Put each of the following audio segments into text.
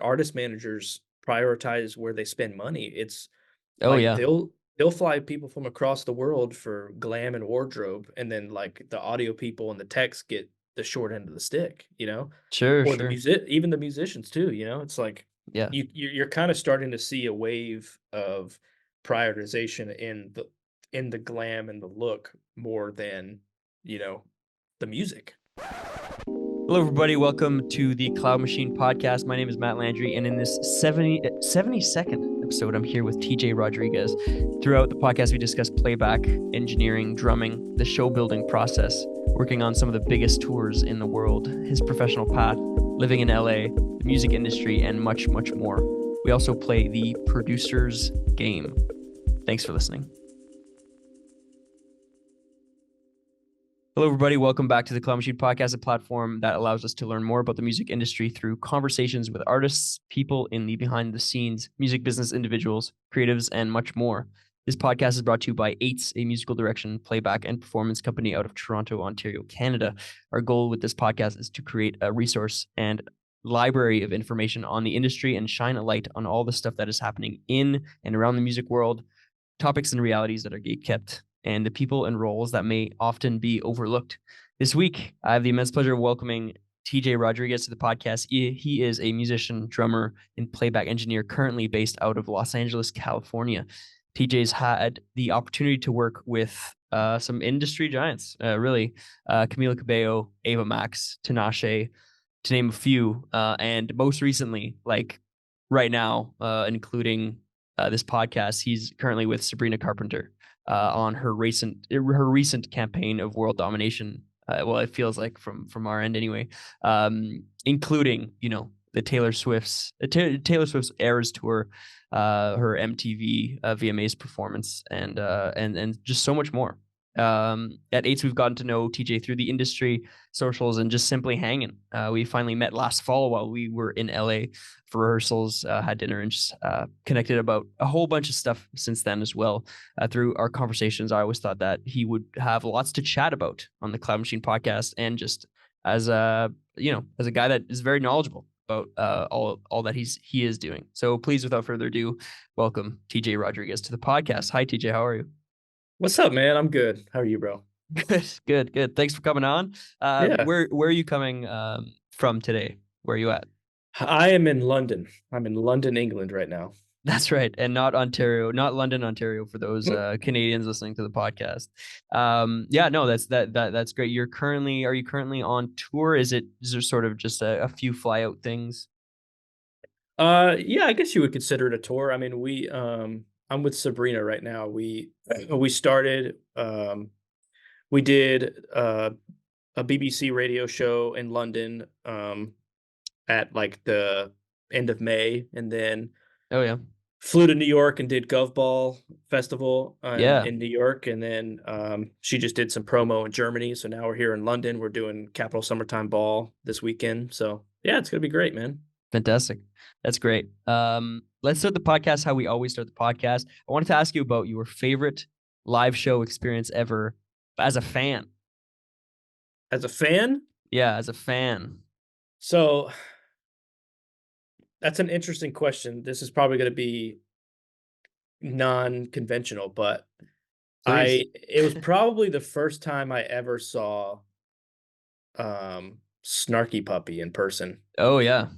artist managers prioritize where they spend money. It's Oh like yeah, they'll fly people from across the world for glam and wardrobe, and then like the audio people and the techs get the short end of the stick, sure, or the sure. music, even the musicians too. It's like Yeah, you're kind of starting to see a wave of prioritization in the glam and the look more than you know the music. hello everybody. Welcome to the Cloud Machine podcast. My name is Matt Landry, and in this 72nd episode, I'm here with TJ Rodriguez. Throughout the podcast, we discuss playback, engineering, drumming, the show building process, working on some of the biggest tours in the world, his professional path, living in LA, the music industry, and much, much more. We also play the producer's game. Thanks for listening. Hello, everybody. Welcome back to the Cloud Machine podcast, a platform that allows us to learn more about the music industry through conversations with artists, people in the behind the scenes, music business individuals, creatives, and much more. This podcast is brought to you by Eights, a musical direction, playback, and performance company out of Toronto, Ontario, Canada. Our goal with this podcast is to create a resource and library of information on the industry and shine a light on all the stuff that is happening in and around the music world, topics and realities that are kept, and the people and roles that may often be overlooked. This week, I have the immense pleasure of welcoming TJ Rodriguez to the podcast. He is a musician, drummer, and playback engineer currently based out of Los Angeles, California. TJ's had the opportunity to work with some industry giants, really. Camila Cabello, Ava Max, Tinashe, to name a few. And most recently, like right now, including this podcast, he's currently with Sabrina Carpenter on her recent campaign of world domination. Well, it feels like from our end anyway, including the Taylor Swift's Eras tour, her MTV VMAs performance, and just so much more. At Eights, we've gotten to know TJ through the industry, socials, and just simply hanging. We finally met last fall while we were in LA for rehearsals, had dinner, and just connected about a whole bunch of stuff since then as well. Through our conversations, I always thought that he would have lots to chat about on the Cloud Machine podcast, and just as a as a guy that is very knowledgeable about all that he is doing. So please, without further ado, welcome TJ Rodriguez to the podcast. Hi, TJ. How are you? What's up, man? I'm good. How are you, bro? Good. Thanks for coming on. Yeah, Where are you coming from today? Where are you at? I am in London. I'm in London, England right now. That's right, and not Ontario, not London, Ontario. For those Canadians listening to the podcast, yeah, no, that's great. Are you currently on tour? Is there sort of just a few fly out things? Yeah, I guess you would consider it a tour. I mean, I'm with Sabrina right now. We started, we did a BBC radio show in London at like the end of May, and then Oh yeah, flew to New York and did Gov Ball Festival yeah, in New York, and then she just did some promo in Germany. So now we're here in London. We're doing Capital Summertime Ball this weekend. So yeah, it's gonna be great, man. fantastic. That's great. Let's start the podcast how we always start the podcast. I wanted to ask you about your favorite live show experience ever as a fan. As a fan, Yeah, as a fan. so that's an interesting question. This is probably going to be non-conventional, but Please. it was probably the first time I ever saw Snarky Puppy in person. Oh yeah.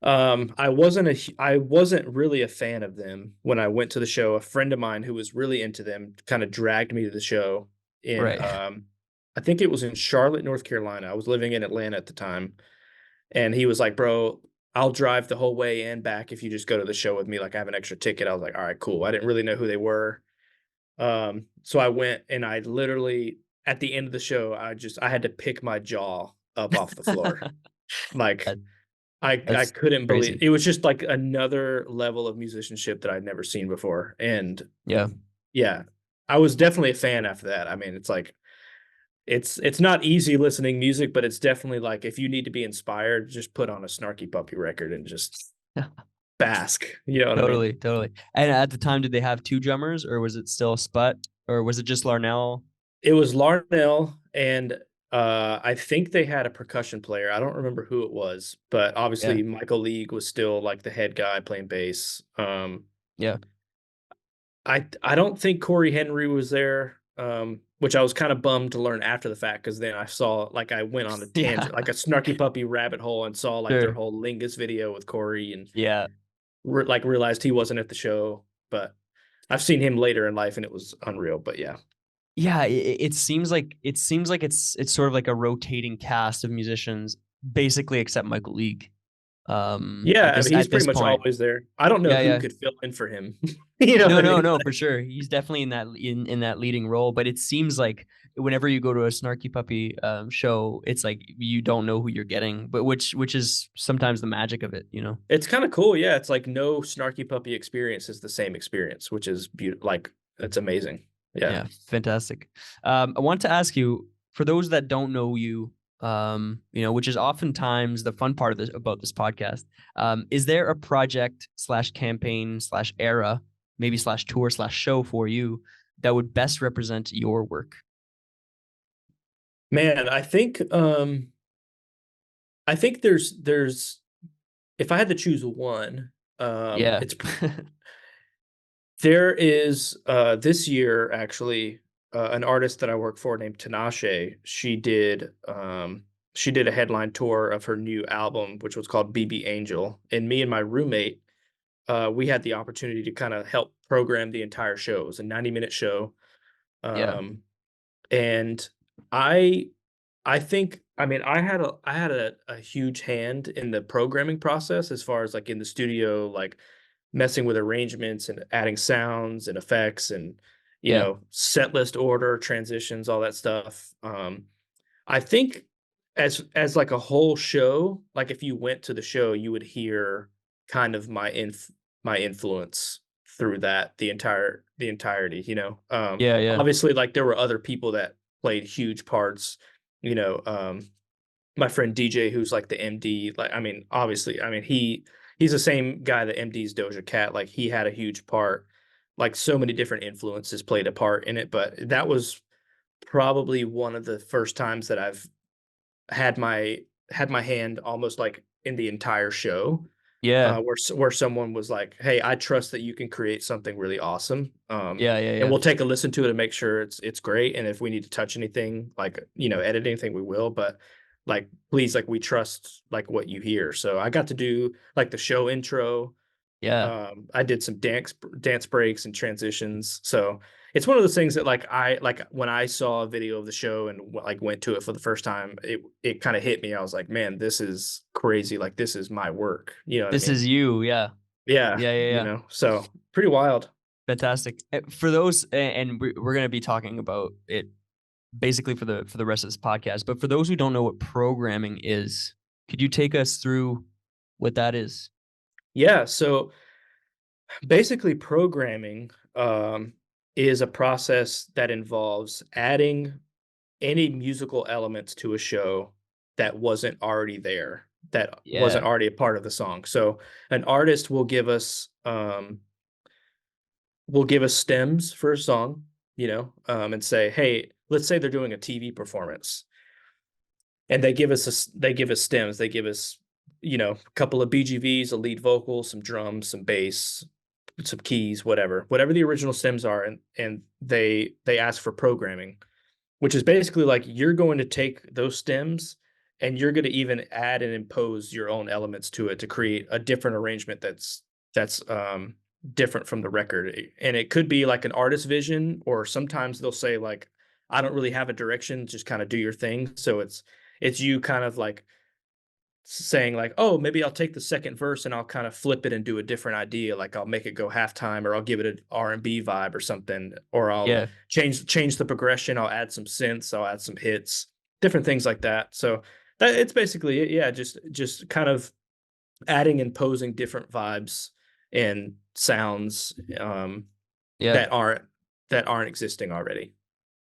I wasn't really a fan of them when I went to the show. A friend of mine who was really into them kind of dragged me to the show in Right. I think it was in Charlotte, North Carolina. I was living in Atlanta at the time, and he was like, "Bro, I'll drive the whole way and back if you just go to the show with me. Like, I have an extra ticket." I was like, "All right, cool." I didn't really know who they were. So I went, and I literally at the end of the show, I had to pick my jaw up off the floor. Like That, I that's couldn't believe crazy. it was just like another level of musicianship that I'd never seen before. And Yeah. yeah, I was definitely a fan after that. I mean, it's like it's not easy listening music, but it's definitely like if you need to be inspired, just put on a Snarky Puppy record and just bask. You know what I mean? Totally. And at the time, did they have two drummers, or was it still Sput, or was it just Larnell? It was Larnell and I think they had a percussion player. I don't remember who it was, but Yeah. obviously Michael League was still like the head guy playing bass. Yeah. I don't think Corey Henry was there, which I was kind of bummed to learn after the fact because then I saw like I went on a Yeah. tangent, like a snarky puppy rabbit hole, and saw like their Sure. whole Lingus video with Corey, and Yeah. like realized he wasn't at the show. But I've seen him later in life, and it was unreal. But yeah, Yeah, it seems like it's sort of like a rotating cast of musicians, basically except Michael League. yeah, I mean he's At pretty this much point. always there. I don't know Yeah, who yeah. could fill in for him. You know what No, I no, mean? no, for sure. He's definitely in that leading role. But it seems like whenever you go to a Snarky Puppy show, it's like you don't know who you're getting, but which is sometimes the magic of it, you know? It's kind of cool. Yeah, it's like no snarky puppy experience is the same experience, which is beautiful. Like it's amazing. Yeah. Yeah, fantastic. I want to ask you, for those that don't know you, which is oftentimes the fun part of this about this podcast, is there a project slash campaign slash era, maybe slash tour slash show for you that would best represent your work? Man, I think there's if I had to choose one, Yeah. it's there is this year actually an artist that I work for named Tinashe. She did a headline tour of her new album, which was called BB Angel, and me and my roommate we had the opportunity to kind of help program the entire show. It was a 90-minute show. Yeah. Um, and I I think I mean I had a huge hand in the programming process as far as like in the studio, like messing with arrangements and adding sounds and effects and Yeah. set list order, transitions, all that stuff. I think as like a whole show, like if you went to the show, you would hear kind of my influence through that the entirety, you know. Yeah. Yeah. Obviously like there were other people that played huge parts, you know, my friend DJ who's like the MD, like I mean, obviously, I mean he's the same guy that MD's Doja Cat, like he had a huge part. Like so many different influences played a part in it, but that was probably one of the first times that I've had my had my hand almost like in the entire show, Yeah. where someone was like, "Hey, I trust that you can create something really awesome, Yeah. Yeah. and Yeah. we'll take a listen to it and make sure it's great. And if we need to touch anything, like edit anything, we will. But like, please, like, we trust like what you hear." So I got to do like the show intro. Yeah. I did some dance breaks and transitions. So it's one of those things that like when I saw a video of the show and like went to it for the first time, it kind of hit me. I was like, man, this is crazy. Like this is my work. You know what I This mean? is you. Yeah. Yeah, Yeah. Yeah. Yeah. So pretty wild. Fantastic. For those, and we're going to be talking about it basically for the rest of this podcast. But for those who don't know what programming is, could you take us through what that is? Yeah, so basically programming is a process that involves adding any musical elements to a show that wasn't already there, that wasn't Yeah. already a part of the song. So an artist will give us stems for a song, and say, hey, let's say they're doing a TV performance, and they give us stems, they give us a couple of BGVs, a lead vocal, some drums, some bass, some keys, whatever the original stems are, and they ask for programming, which is basically like you're going to take those stems and you're going to even add and impose your own elements to it to create a different arrangement that's different from the record. And it could be like an artist vision, or sometimes they'll say like, I don't really have a direction, just kind of do your thing. So it's you kind of like saying like, oh, maybe I'll take the second verse and I'll kind of flip it and do a different idea. Like I'll make it go halftime, or I'll give it an R&B vibe or something, or I'll Yeah. change the progression. I'll add some synths, I'll add some hits, different things like that. So that it's basically it. Yeah, just kind of adding and posing different vibes and sounds Yeah. that aren't existing already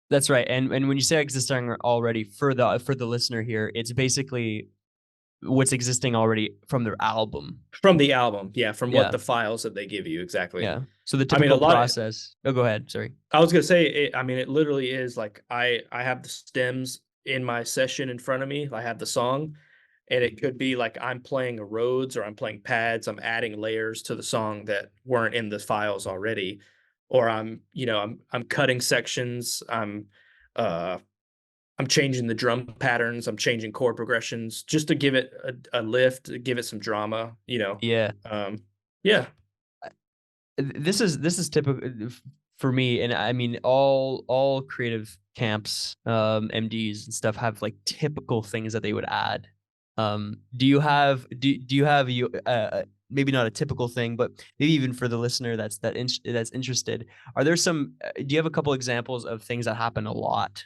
That's right. And when you say existing already for the listener here, it's basically what's existing already from their album. from the album. Yeah, from what Yeah. the files that they give you exactly. Yeah. So the I mean, a typical lot of process. Oh, go ahead. Sorry. I was gonna say, I mean, it literally is like I have the stems in my session in front of me. I have the song, and it could be like I'm playing a Rhodes or I'm playing pads. I'm adding layers to the song that weren't in the files already, or I'm cutting sections. Uh, I'm changing the drum patterns. I'm changing chord progressions just to give it a lift, give it some drama. Yeah. Um, yeah. This is typical for me, and I mean all creative camps, MDs and stuff have like typical things that they would add. Do you have you maybe not a typical thing, but maybe even for the listener that's interested, are there some do you have a couple examples of things that happen a lot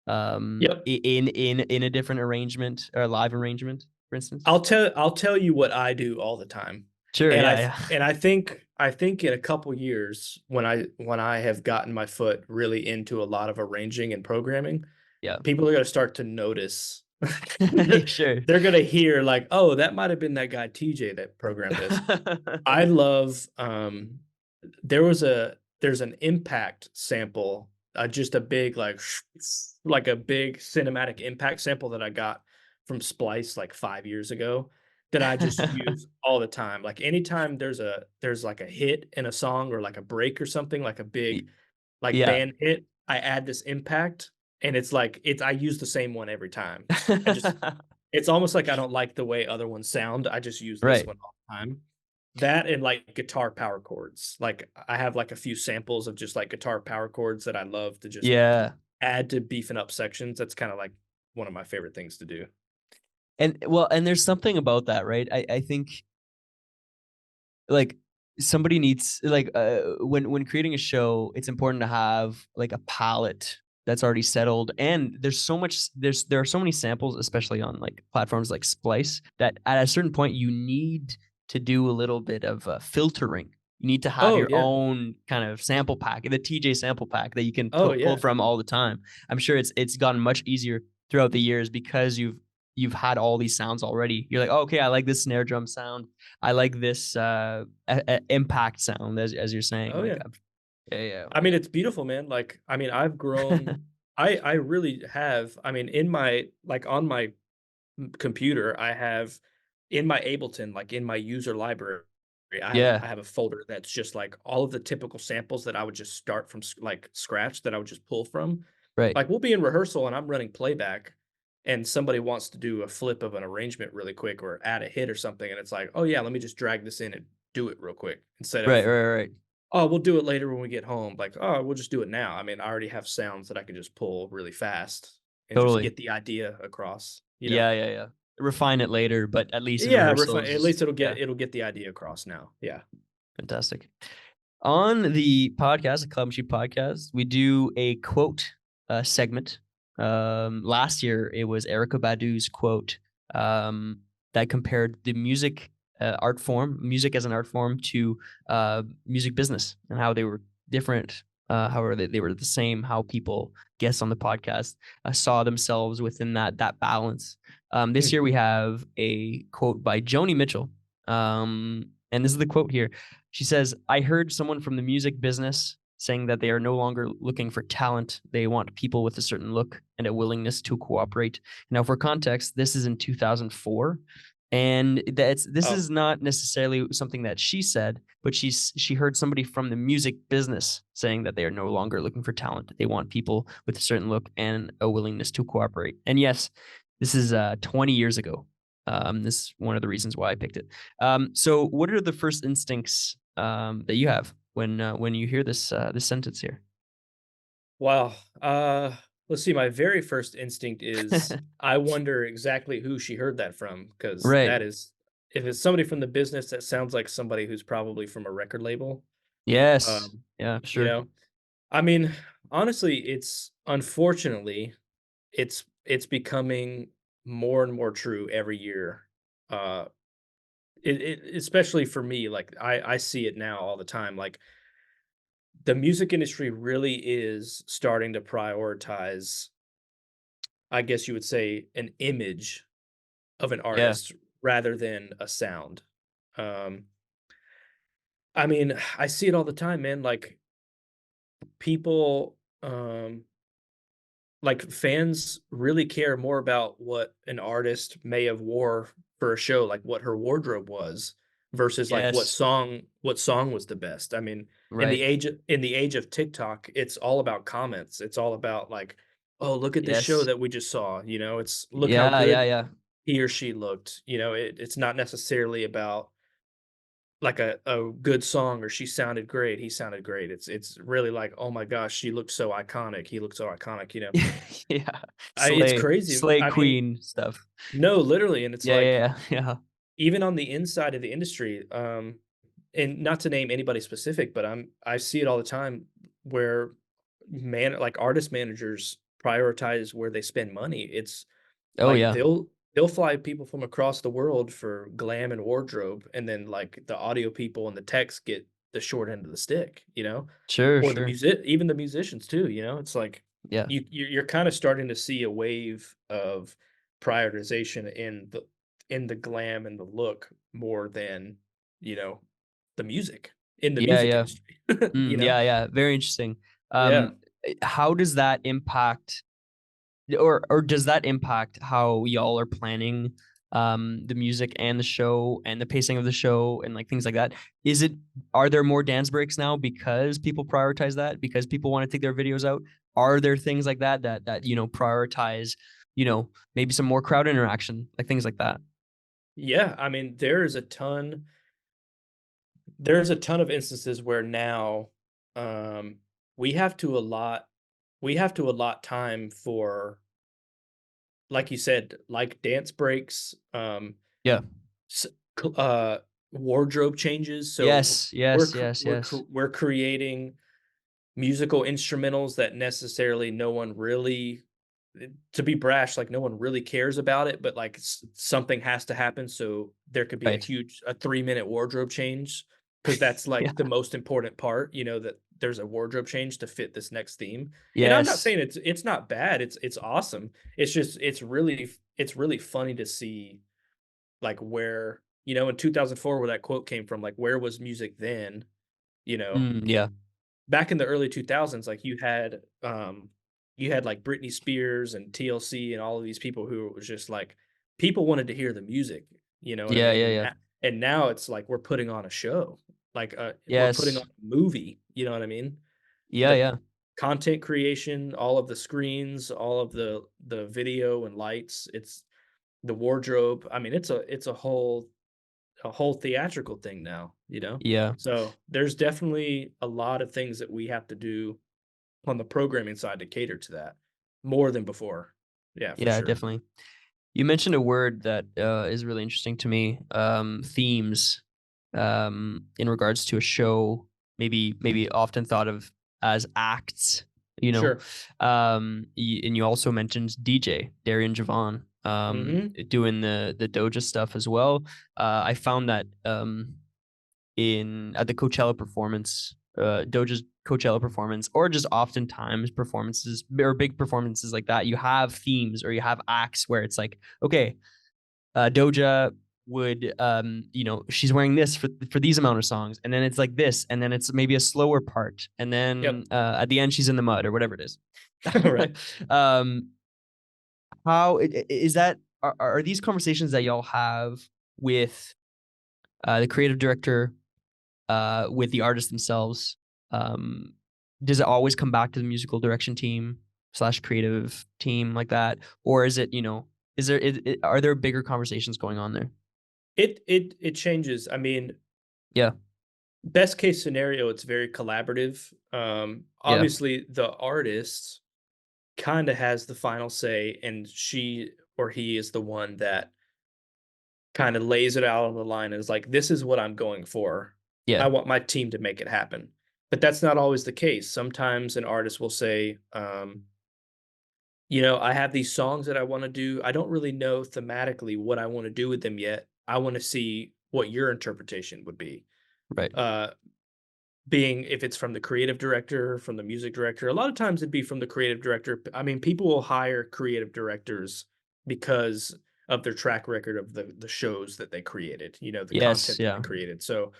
Yep. in a different arrangement or live arrangement, for instance? I'll tell you what I do all the time. Sure, And yeah, I yeah. and I think in a couple years when I have gotten my foot really into a lot of arranging and programming, Yeah. people are going to start to notice. Sure. They're going to hear like, "Oh, that might have been that guy TJ that programmed this." I love there's an impact sample, just a big like a big cinematic impact sample that I got from Splice like 5 years ago that I just use all the time. Like anytime there's like a hit in a song or like a break or something, like a big like Yeah. band hit, I add this impact and it's like I use the same one every time. I just it's almost like I don't like the way other ones sound. I just use this Right. one all the time. That and, like, guitar power chords. Like, I have, like, a few samples of just, like, guitar power chords that I love to just Yeah. add to beefing up sections. That's kinda, like, one of my favorite things to do. And there's something about that, right? I think like somebody needs like when creating a show, it's important to have like a palette that's already settled. And there are so many samples, especially on like platforms like Splice, that at a certain point you need to do a little bit of filtering. You need to have Oh, your yeah. own kind of sample pack, the TJ sample pack that you can Oh, pull yeah. from all the time. I'm sure it's gotten much easier throughout the years because you've had all these sounds already. You're like, oh, okay, I like this snare drum sound. I like this impact sound, as you're saying. Oh, Like, yeah. yeah, yeah, I mean, it's beautiful, man. Like, I mean, I've grown I really have. I mean, in my like, on my computer, I have in my Ableton, like in my user library, I have yeah, I have a folder that's just like all of the typical samples that I would just start from like scratch that I would just pull from. right, Like we'll be in rehearsal and I'm running playback and somebody wants to do a flip of an arrangement really quick or add a hit or something and it's like, "Oh yeah, let me just drag this in and do it real quick." Instead right, of, right, right. "Oh, we'll do it later when we get home." Like, "Oh, we'll just do it now." I mean, I already have sounds that I can just pull really fast and just Totally. get the idea across, you know? Yeah, yeah, yeah. Refine it later, but at least in Yeah, refine rehearsals, at least yeah, it'll get the idea across now. Yeah. fantastic. On the podcast, the Club Sheep podcast, we do a quote segment. Last year, it was Erica Badu's quote that compared the music as an art form, to music business and how they were different. However, they were the same. How people, guests on the podcast, saw themselves within that balance. This year, we Mhm. have a quote by Joni Mitchell. And this is the quote here. She says, I heard someone from the music business saying that they are no longer looking for talent. They want people with a certain look and a willingness to cooperate. Now, for context, this is in 2004. And this Oh, is not necessarily something that she said, but she heard somebody from the music business saying that they are no longer looking for talent. They want people with a certain look and a willingness to cooperate. And yes, this is 20 years ago. This is one of the reasons why I picked it. So, what are the first instincts that you have when you hear this sentence here? wow. Let's see, my very first instinct is I wonder exactly who she heard that from, because Right. that is if it's somebody from the business, that sounds like somebody who's probably from a record label. Yes. Um, Yeah. you Sure. know? I mean, honestly, it's unfortunately, it's becoming more and more true every year. Uh, it especially for me, like, I see it now all the time, like the music industry really is starting to prioritize, I guess you would say, an image of an Yeah. artist rather than a sound. Um, I mean, I see it all the time, man. Like people, like fans really care more about what an artist may have wore for a show, like what her wardrobe was, versus like Yes. what song was the best. I mean, Right. in the age of TikTok, it's all about comments. It's all about like, oh, look at this show Yes. that we just saw. You know, it's look how Yeah, yeah, good yeah. he or she looked. You know, it's not necessarily about like a good song or she sounded great, he sounded great. It's really like, oh my gosh, she looked so iconic. He looked so iconic. You know, Yeah. It's Slay crazy. Slay I mean, Queen stuff. no, literally, and it's Yeah, like yeah, yeah. Yeah. even on the inside of the industry, and not to name anybody specific, but I see it all the time where like artist managers prioritize where they spend money. It's Oh, like yeah. they'll fly people from across the world for glam and wardrobe, and then like the audio people and the techs get the short end of the stick, you know? Sure, Or the sure. music, even the musicians too, you know? It's like Yeah. you're kind of starting to see a wave of prioritization in the glam and the look more than, you know, the music in the Yeah, music yeah. industry, you know? Yeah, yeah. Very interesting. Yeah. How does that impact or does that impact how y'all are planning the music and the show and the pacing of the show and like things like that? Is it are there more dance breaks now because people prioritize that because people want to take their videos out? Are there things like that prioritize, maybe some more crowd interaction, like things like that? Yeah, I mean, there's a ton of instances where now, um, we have to allot time for, like you said, like dance breaks, Yeah. s c wardrobe changes, so Yes, yes, yes, yes. we're creating musical instrumentals that necessarily no one really to be brash, like, no one really cares about it, but, like, something has to happen, so there could be Right. a 3-minute wardrobe change because that's, like, the Yeah. most important part, you know, that there's a wardrobe change to fit this next theme, and I'm not Yes. saying it's not bad, it's awesome. It's just it's really funny to see, like, where you know, in 2004, where that quote came from, like, where was music then, you know? Yeah. Back in the early 2000s, like, you had, like, Britney Spears and TLC and all of these people who it was just, like people wanted to hear the music, you know what I Yeah, mean? yeah, yeah. And now it's like we're putting on a show, like, we're putting on Yes. a movie, you know what I mean? Yeah, The yeah. content creation, all of the screens, all of the video and lights, it's the wardrobe, I mean, it's a whole theatrical thing now, you know? Yeah. So, there's definitely a lot of things that we have to do on the programming side to cater to that, more than before. Yeah, for Yeah, sure. definitely. You mentioned a word that is really interesting to me. Themes, in regards to a show, maybe often thought of as acts. You know, Sure. and you also mentioned DJ Darian Javon, Mhm. doing the Doja stuff as well. I found that in at the Coachella performance, Doja's Coachella performance, or just oftentimes performances or big performances like that, you have themes or you have acts where it's like, okay, Doja would, she's wearing this for these amount of songs, and then it's like this, and then it's maybe a slower part, and then Yep. at the end she's in the mud or whatever it is. Right. um, how is that? Are these conversations that y'all have with the creative director, with the artists themselves? Um, does it always come back to the musical direction team slash creative team like that, or is it is there are there bigger conversations going on there? It changes. I mean, Yeah, best case scenario, it's very collaborative. yeah, Obviously, the artist kinda has the final say, and she or he is the one that kinda lays it out on the line and is like, "This is what I'm going for. yeah, I want my team to make it happen." But that's not always the case. Sometimes an artist will say, you know, I have these songs that I wanna do. I don't really know thematically what I wanna do with them yet. I wanna see what your interpretation would be. right. Uh, being if it's from the creative director, from the music director, a lot of times it'd be from the creative director. I mean, people will hire creative directors because of their track record of the shows that they created, you know, the Yes, content that they yeah. created. So,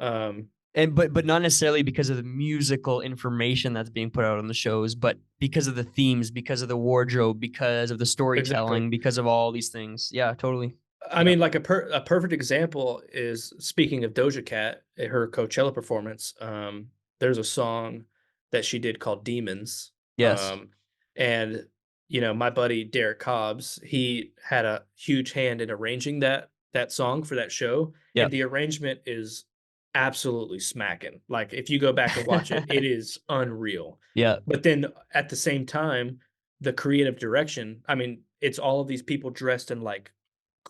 um And but not necessarily because of the musical information that's being put out on the shows, but because of the themes, because of the wardrobe, because of the Exactly. storytelling, because of all these things. Yeah, totally. I Yeah. mean, like a perfect example is speaking of Doja Cat, at her Coachella performance. There's a song that she did called "Demons," Yes. um, and my buddy Derek Cobbs, he had a huge hand in arranging that song for that show, Yeah. and the arrangement is absolutely smacking. Like if you go back and watch it, it is unreal. Yeah. But then at the same time, the creative direction. I mean, it's all of these people dressed in like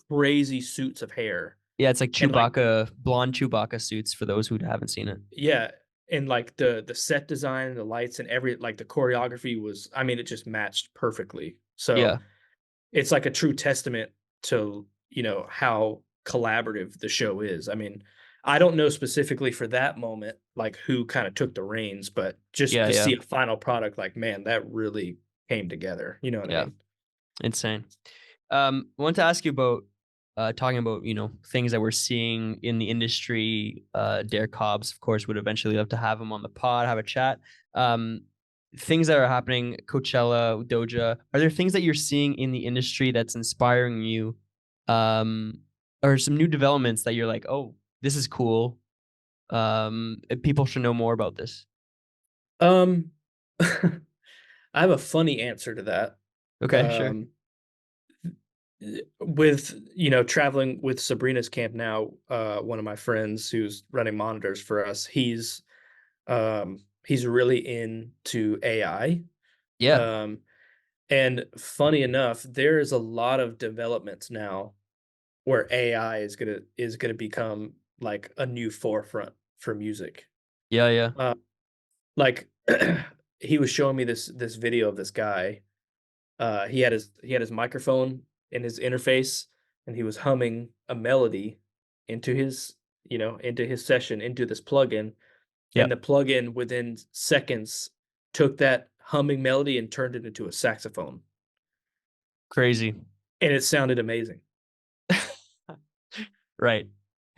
crazy suits of hair Yeah, it's like and like Chewbacca, blonde Chewbacca suits for those who haven't seen it. yeah, and like the set design, the lights and every like the choreography was, I mean, it just matched perfectly. So Yeah. it's like a true testament to, how collaborative the show is. I mean, I don't know specifically for that moment like who kind of took the reins, but just Yeah, to yeah. see a final product like, man, that really came together. You know what I Yeah. mean? Insane. I want to ask you about talking about, things that we're seeing in the industry. Derek Cobbs, of course, would eventually love to have him on the pod, have a chat. Um, Things that are happening, Coachella, Doja, are there things that you're seeing in the industry that's inspiring you? Or some new developments that you're like, oh, this is cool. People should know more about this. Um I have a funny answer to that. Okay, sure. Um with traveling with Sabrina's camp now, one of my friends who's running monitors for us, he's really into AI. Yeah. Um, and funny enough, there is a lot of developments now where AI is gonna become like a new forefront for music. Yeah, yeah. Uh, like he was showing me this video of this guy. He had his microphone in his interface, and he was humming a melody into his session, into this plugin, Yeah. and the plugin within seconds took that humming melody and turned it into a saxophone, Crazy. and it sounded amazing. Right.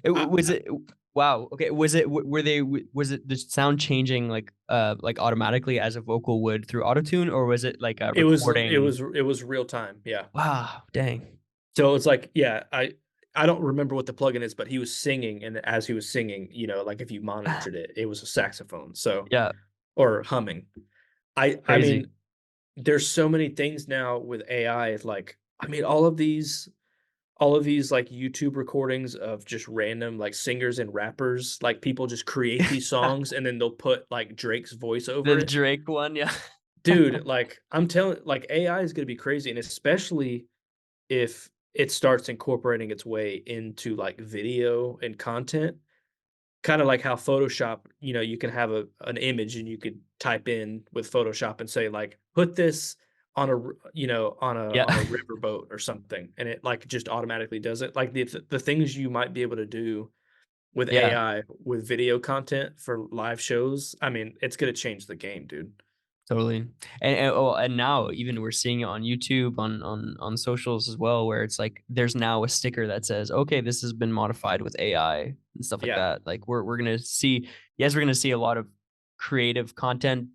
I, Was I, it wow. Okay. Was it were they was it the sound changing like automatically as a vocal would through autotune, or was it like a it recording? was it was real time, yeah. Wow, dang. So it's like, yeah, I don't remember what the plugin is, but he was singing, and as he was singing, like if you monitored it, it was a saxophone. So Yeah, or humming. I crazy. mean, there's so many things now with AI. It's like, I mean, all of these like YouTube recordings of just random like singers and rappers, like people just create these songs and then they'll put like Drake's voice over The it. Drake one, yeah. Dude, like I'm telling, like AI is gonna be crazy, and especially if it starts incorporating its way into like video and content, kind of like how Photoshop, you can have an image and you could type in with Photoshop and say like put this on Yeah. a riverboat or something, and it like just automatically does it. Like the things you might be able to do with Yeah. AI with video content for live shows, I mean, it's gonna change the game, dude. Totally. And now even we're seeing it on YouTube, on socials as well, where it's like there's now a sticker that says, okay, this has been modified with AI and stuff like Yeah. that. Like we're gonna see, yes, we're gonna see a lot of creative content,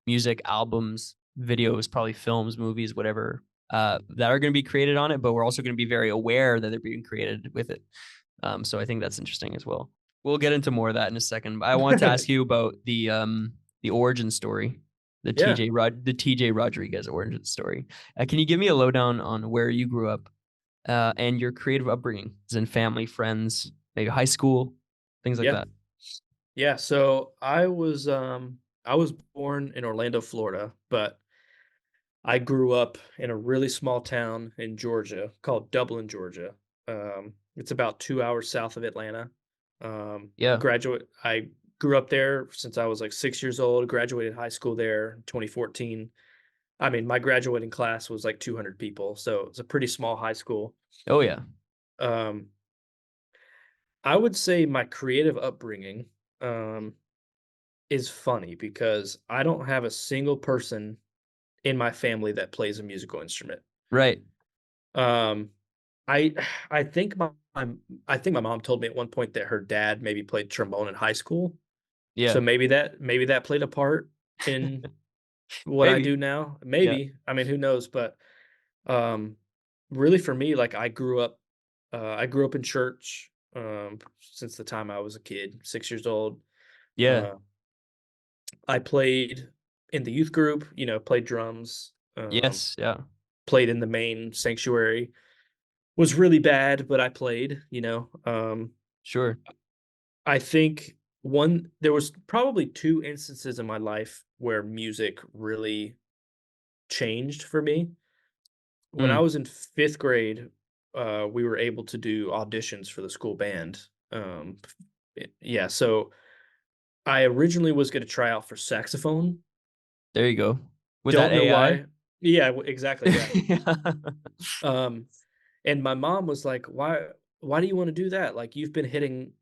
music, albums, videos, probably films, movies, whatever, that are gonna be created on it, but we're also gonna be very aware that they're being created with it. So I think that's interesting as well. We'll get into more of that in a second. But I wanted to ask you about the origin story, Yeah. The TJ Rodriguez origin story. Can you give me a lowdown on where you grew up and your creative upbringing, as in family, friends, maybe high school, things like Yeah. that? Yeah. So I was born in Orlando, Florida, but I grew up in a really small town in Georgia called Dublin, Georgia. It's about 2 hours south of Atlanta. Yeah. I grew up there since I was like 6 years old, graduated high school there in 2014. I mean, my graduating class was like 200 people, so it's a pretty small high school. Oh yeah. Um, I would say my creative upbringing um, is funny because I don't have a single person in my family that plays a musical instrument. Right. Um, I I think I think my mom told me at one point that her dad maybe played trombone in high school. Yeah, So maybe that played a part in what I maybe. do now. Yeah. Maybe. I mean, who knows? But um really for me, like I grew up in church since the time I was a kid, 6 years old. Yeah. Uh I played in the youth group, played drums, Yes. Yeah. played in the main sanctuary. Was really bad, but I played. Sure. I think there was probably two instances in my life where music really changed for me. When I Mm. was in 5th grade, we were able to do auditions for the school band. Yeah, so I originally was gonna try out for saxophone. There you go. With that Don't know AI. why. Yeah, exactly, yeah. Yeah. Um, and my mom was like, "Why do you wanna do that? Like, you've been hitting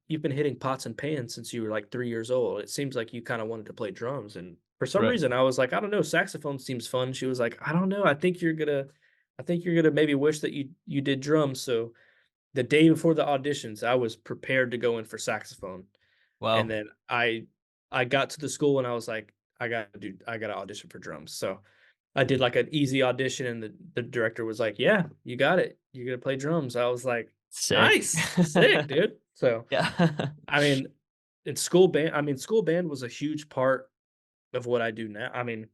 pots and pans since you were, like, 3 years old. It seems like you kinda wanted to play drums." And for some Right. reason, I was like, "I don't know, saxophone seems fun." She was like, "I don't know, I think you're gonna maybe wish that you did drums." So, the day before the auditions, I was prepared to go in for saxophone, and Wow. then I got to the school and I was like, I gotta audition for drums." So I did like an easy audition and the director was like, "Yeah, you got it. You're gonna play drums." I was like, Sick. "Nice, sick, dude." So, Yeah. I mean, school band was a huge part of what I do now. I mean,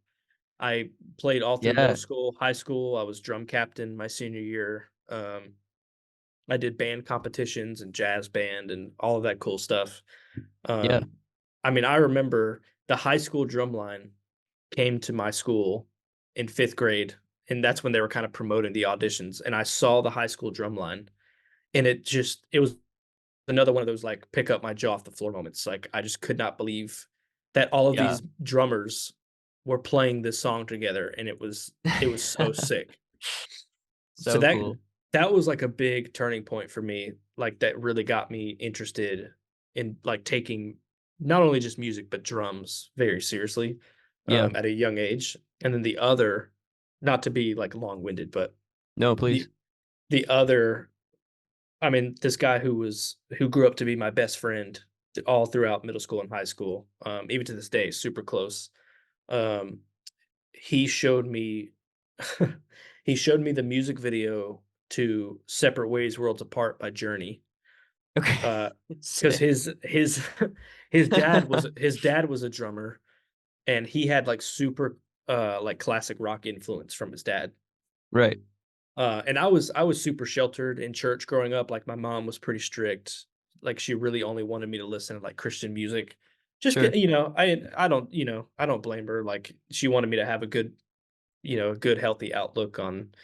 I played all through middle Yeah. school, high school. I was drum captain my senior year. I did band competitions and jazz band and all of that cool stuff. Yeah. Um, I mean, I remember the high school drum line came to my school in 5th grade, and that's when they were kinda promoting the auditions, and I saw the high school drum line, and it was another one of those, like, pick up my jaw off the floor moments. Like, I just could not believe that all of Yeah. these drummers were playing this song together, and it was so sick. So So that cool. that was, like, a big turning point for me, like, that really got me interested in, like, taking not only just music, but drums very seriously, Yeah. at a young age. And then the other not to be, like, long-winded, but No, the please. the other I mean, this guy who grew up to be my best friend all throughout middle school and high school, even to this day, super close. Um, he showed me he showed me the music video to "Separate Ways, Worlds Apart" by Journey. Okay. Uh, because Sick. his dad was a drummer, and he had, like, super, like, classic rock influence from his dad. Right. And I was super sheltered in church growing up. Like, my mom was pretty strict. Like, she really only wanted me to listen to, like, Christian music. Just Sure. get I don't blame her. Like, she wanted me to have a good healthy outlook on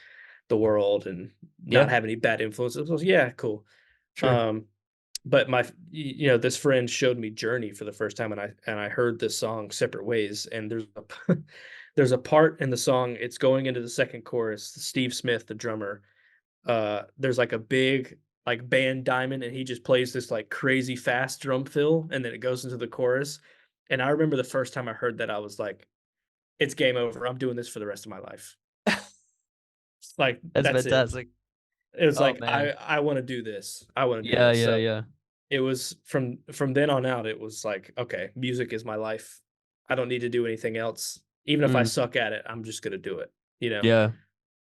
the world and not Yeah. have any bad influences. I was, yeah, cool. Sure. Um, but this friend showed me Journey for the first time, and I heard this song "Separate Ways," and there's a part in the song. It's going into the second chorus. Steve Smith, the drummer, there's like a big like band diamond, and he just plays this like crazy fast drum fill, and then it goes into the chorus. And I remember the first time I heard that, I was like, "It's game over. I'm doing this for the rest of my life." Like, That's that's it. fantastic. It was Oh like, man. I want to do this. I want to do Yeah, this. yeah, So yeah. it was from then on out, it was like, okay, music is my life. I don't need to do anything else. Even if I Mm. suck at it, I'm just gonna do it, you know? Yeah.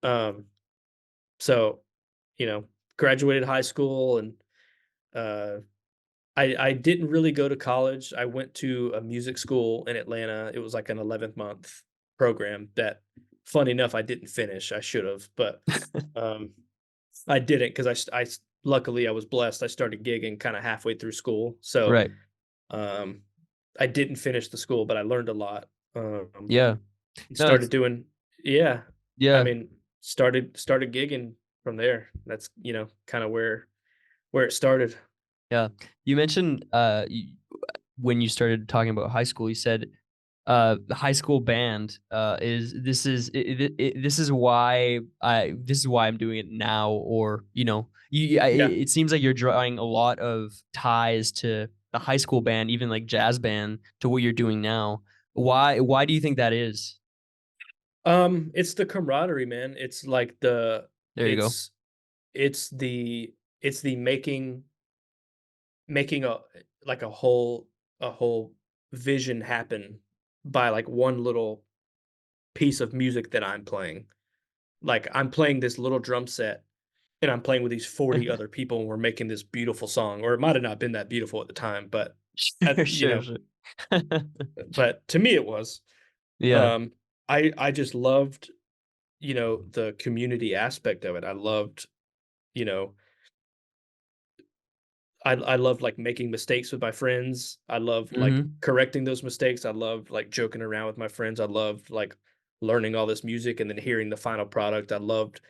Um, so, you know, graduated high school and uh I didn't really go to college. I went to a music school in Atlanta. It was like an 11th month program that, funny enough, I didn't finish. I should have, but um I didn't because luckily I was blessed. I started gigging kind of halfway through school. So Right. um I didn't finish the school, but I learned a lot. Yeah. No, Started it's doing, yeah. I yeah. mean, started gigging from there. That's, kind of where it started. Yeah. You mentioned when you started talking about high school, you said the high school band is this is why I'm doing it now, or Yeah. it seems like you're drawing a lot of ties to the high school band, even like jazz band, to what you're doing now. Why do you think that is? It's the camaraderie, man. It's like There you go. it's the it's the making a like a whole vision happen by like one little piece of music that I'm playing. Like I'm playing this little drum set and I'm playing with these 40 other people and we're making this beautiful song, or it might have not been that beautiful at the time, but Sure, sure, sure. but to me it was. Yeah. Um, I just loved, the community aspect of it. I loved, you know, I loved like making mistakes with my friends. I loved like Mhm. correcting those mistakes. I loved like joking around with my friends. I loved like learning all this music and then hearing the final product. I loved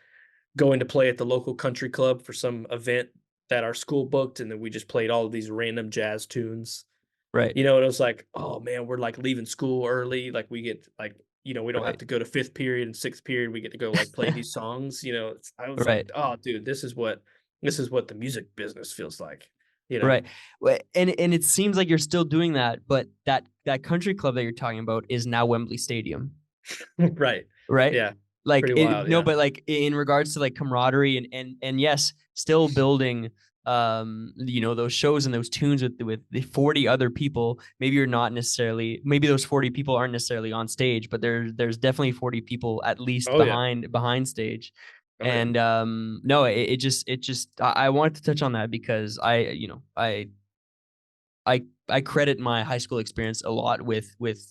going to play at the local country club for some event that our school booked, and then we just played all of these random jazz tunes. Right. And it was like, "Oh, man, we're, like, leaving school early, like, we get, like, we don't have Right. to go to 5th period and 6th period, we get to go, like, play these songs," I was like, Right. "Oh, dude, this is what the music business feels like," you know? Right. And it seems like you're still doing that, but that country club that you're talking about is now Wembley Stadium. Right. Right? Yeah. Like Pretty it, wild, no, yeah. but like in regards to like camaraderie and yes, still building those shows and those tunes with the 40 other people. Maybe you're not necessarily, maybe those 40 people aren't necessarily on stage, but there's definitely 40 people at least Oh, yeah. behind stage. Oh, yeah. And no, it just I wanted to touch on that because I credit my high school experience a lot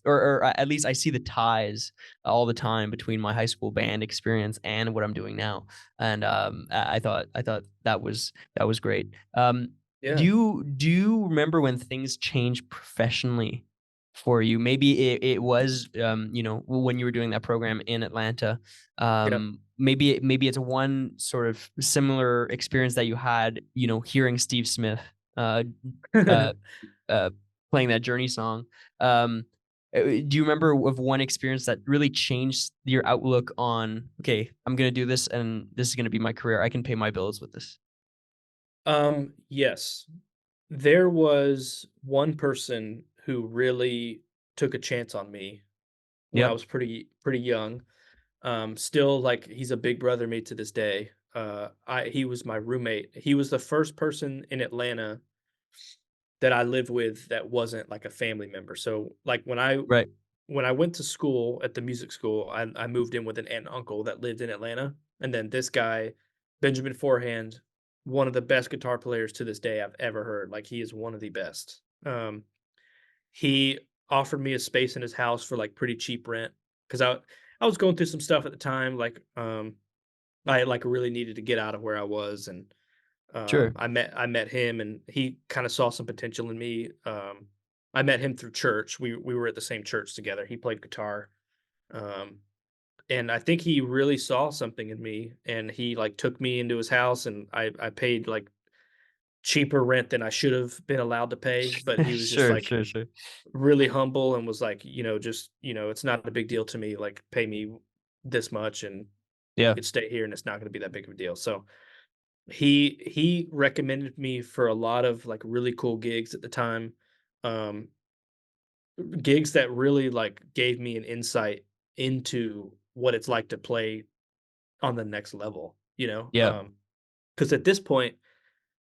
or at least I see the ties all the time between my high school band experience and what I'm doing now. And I thought that was great. Do Yeah. you remember when things changed professionally for you? Maybe it was when you were doing that program in Atlanta. Yeah. Maybe it's one sort of similar experience that you had, hearing Steve Smith uh, uh, uh, playing that Journey song. Do you remember of one experience that really changed your outlook on, okay, I'm gonna do this and this is gonna be my career. I can pay my bills with this. Yes. There was one person who really took a chance on me when I Yep. was pretty young. Still, like, he's a big brother to me to this day. He was my roommate. He was the first person in Atlanta that I lived with that wasn't like a family member. So, like, Right. when I went to school at the music school, I moved in with an aunt and uncle that lived in Atlanta, and then this guy, Benjamin Forehand, one of the best guitar players to this day I've ever heard. Like, he is one of the best. He offered me a space in his house for like pretty cheap rent because I was going through some stuff at the time. Like, I like really needed to get out of where I was, and Sure. I met him, and he kind of saw some potential in me. I met him through church. We were at the same church together. He played guitar, um, and I think he really saw something in me, and he like took me into his house, and I paid like cheaper rent than I should have been allowed to pay. But he was just Sure, like sure, sure. really humble and was like, just it's not a big deal to me. Like, pay me this much, and you Yeah. could stay here, and it's not going to be that big of a deal. So he recommended me for a lot of, like, really cool gigs at the time, um, gigs that really, like, gave me an insight into what it's like to play on the next level, Yeah. because at this point,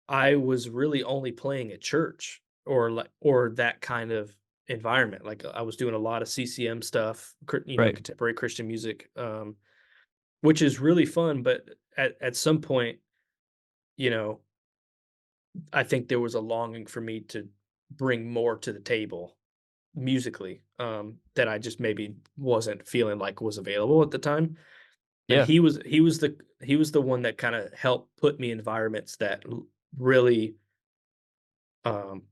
I was really only playing at church or that kind of environment. Like, I was doing a lot of CCM stuff, Right. contemporary Christian music, which is really fun, but at some point, you know I think there was a longing for me to bring more to the table musically, that I just maybe wasn't feeling like was available at the time. And Yeah. he was the one that kind of helped put me in environments that really, um,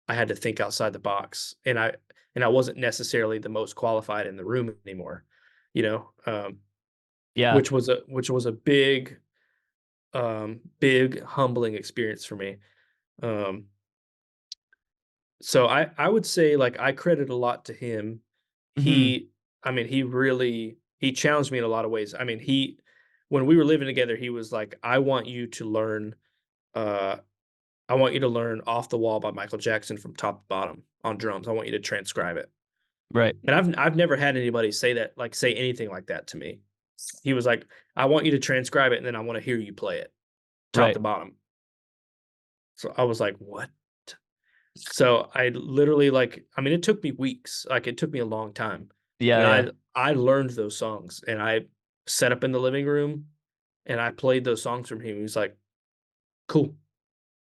I had to think outside the box, and I wasn't necessarily the most qualified in the room anymore, you know, Yeah. which was a big humbling experience for me. Um, So I would say, like, I credit a lot to him. Hmm. He challenged me in a lot of ways. I mean, he when we were living together, he was like, uh I want you to learn Off the Wall by Michael Jackson from top to bottom on drums. I want you to transcribe it." Right. And I've never had anybody say anything like that to me. He was like, "I want you to transcribe it, and then I want to hear you play it." top Right. to bottom. So I was like, what? So I literally like, I mean, it took me weeks. Like it took me a long time. Yeah, And yeah. I learned those songs and I set up in the living room and I played those songs from him. He was like, cool,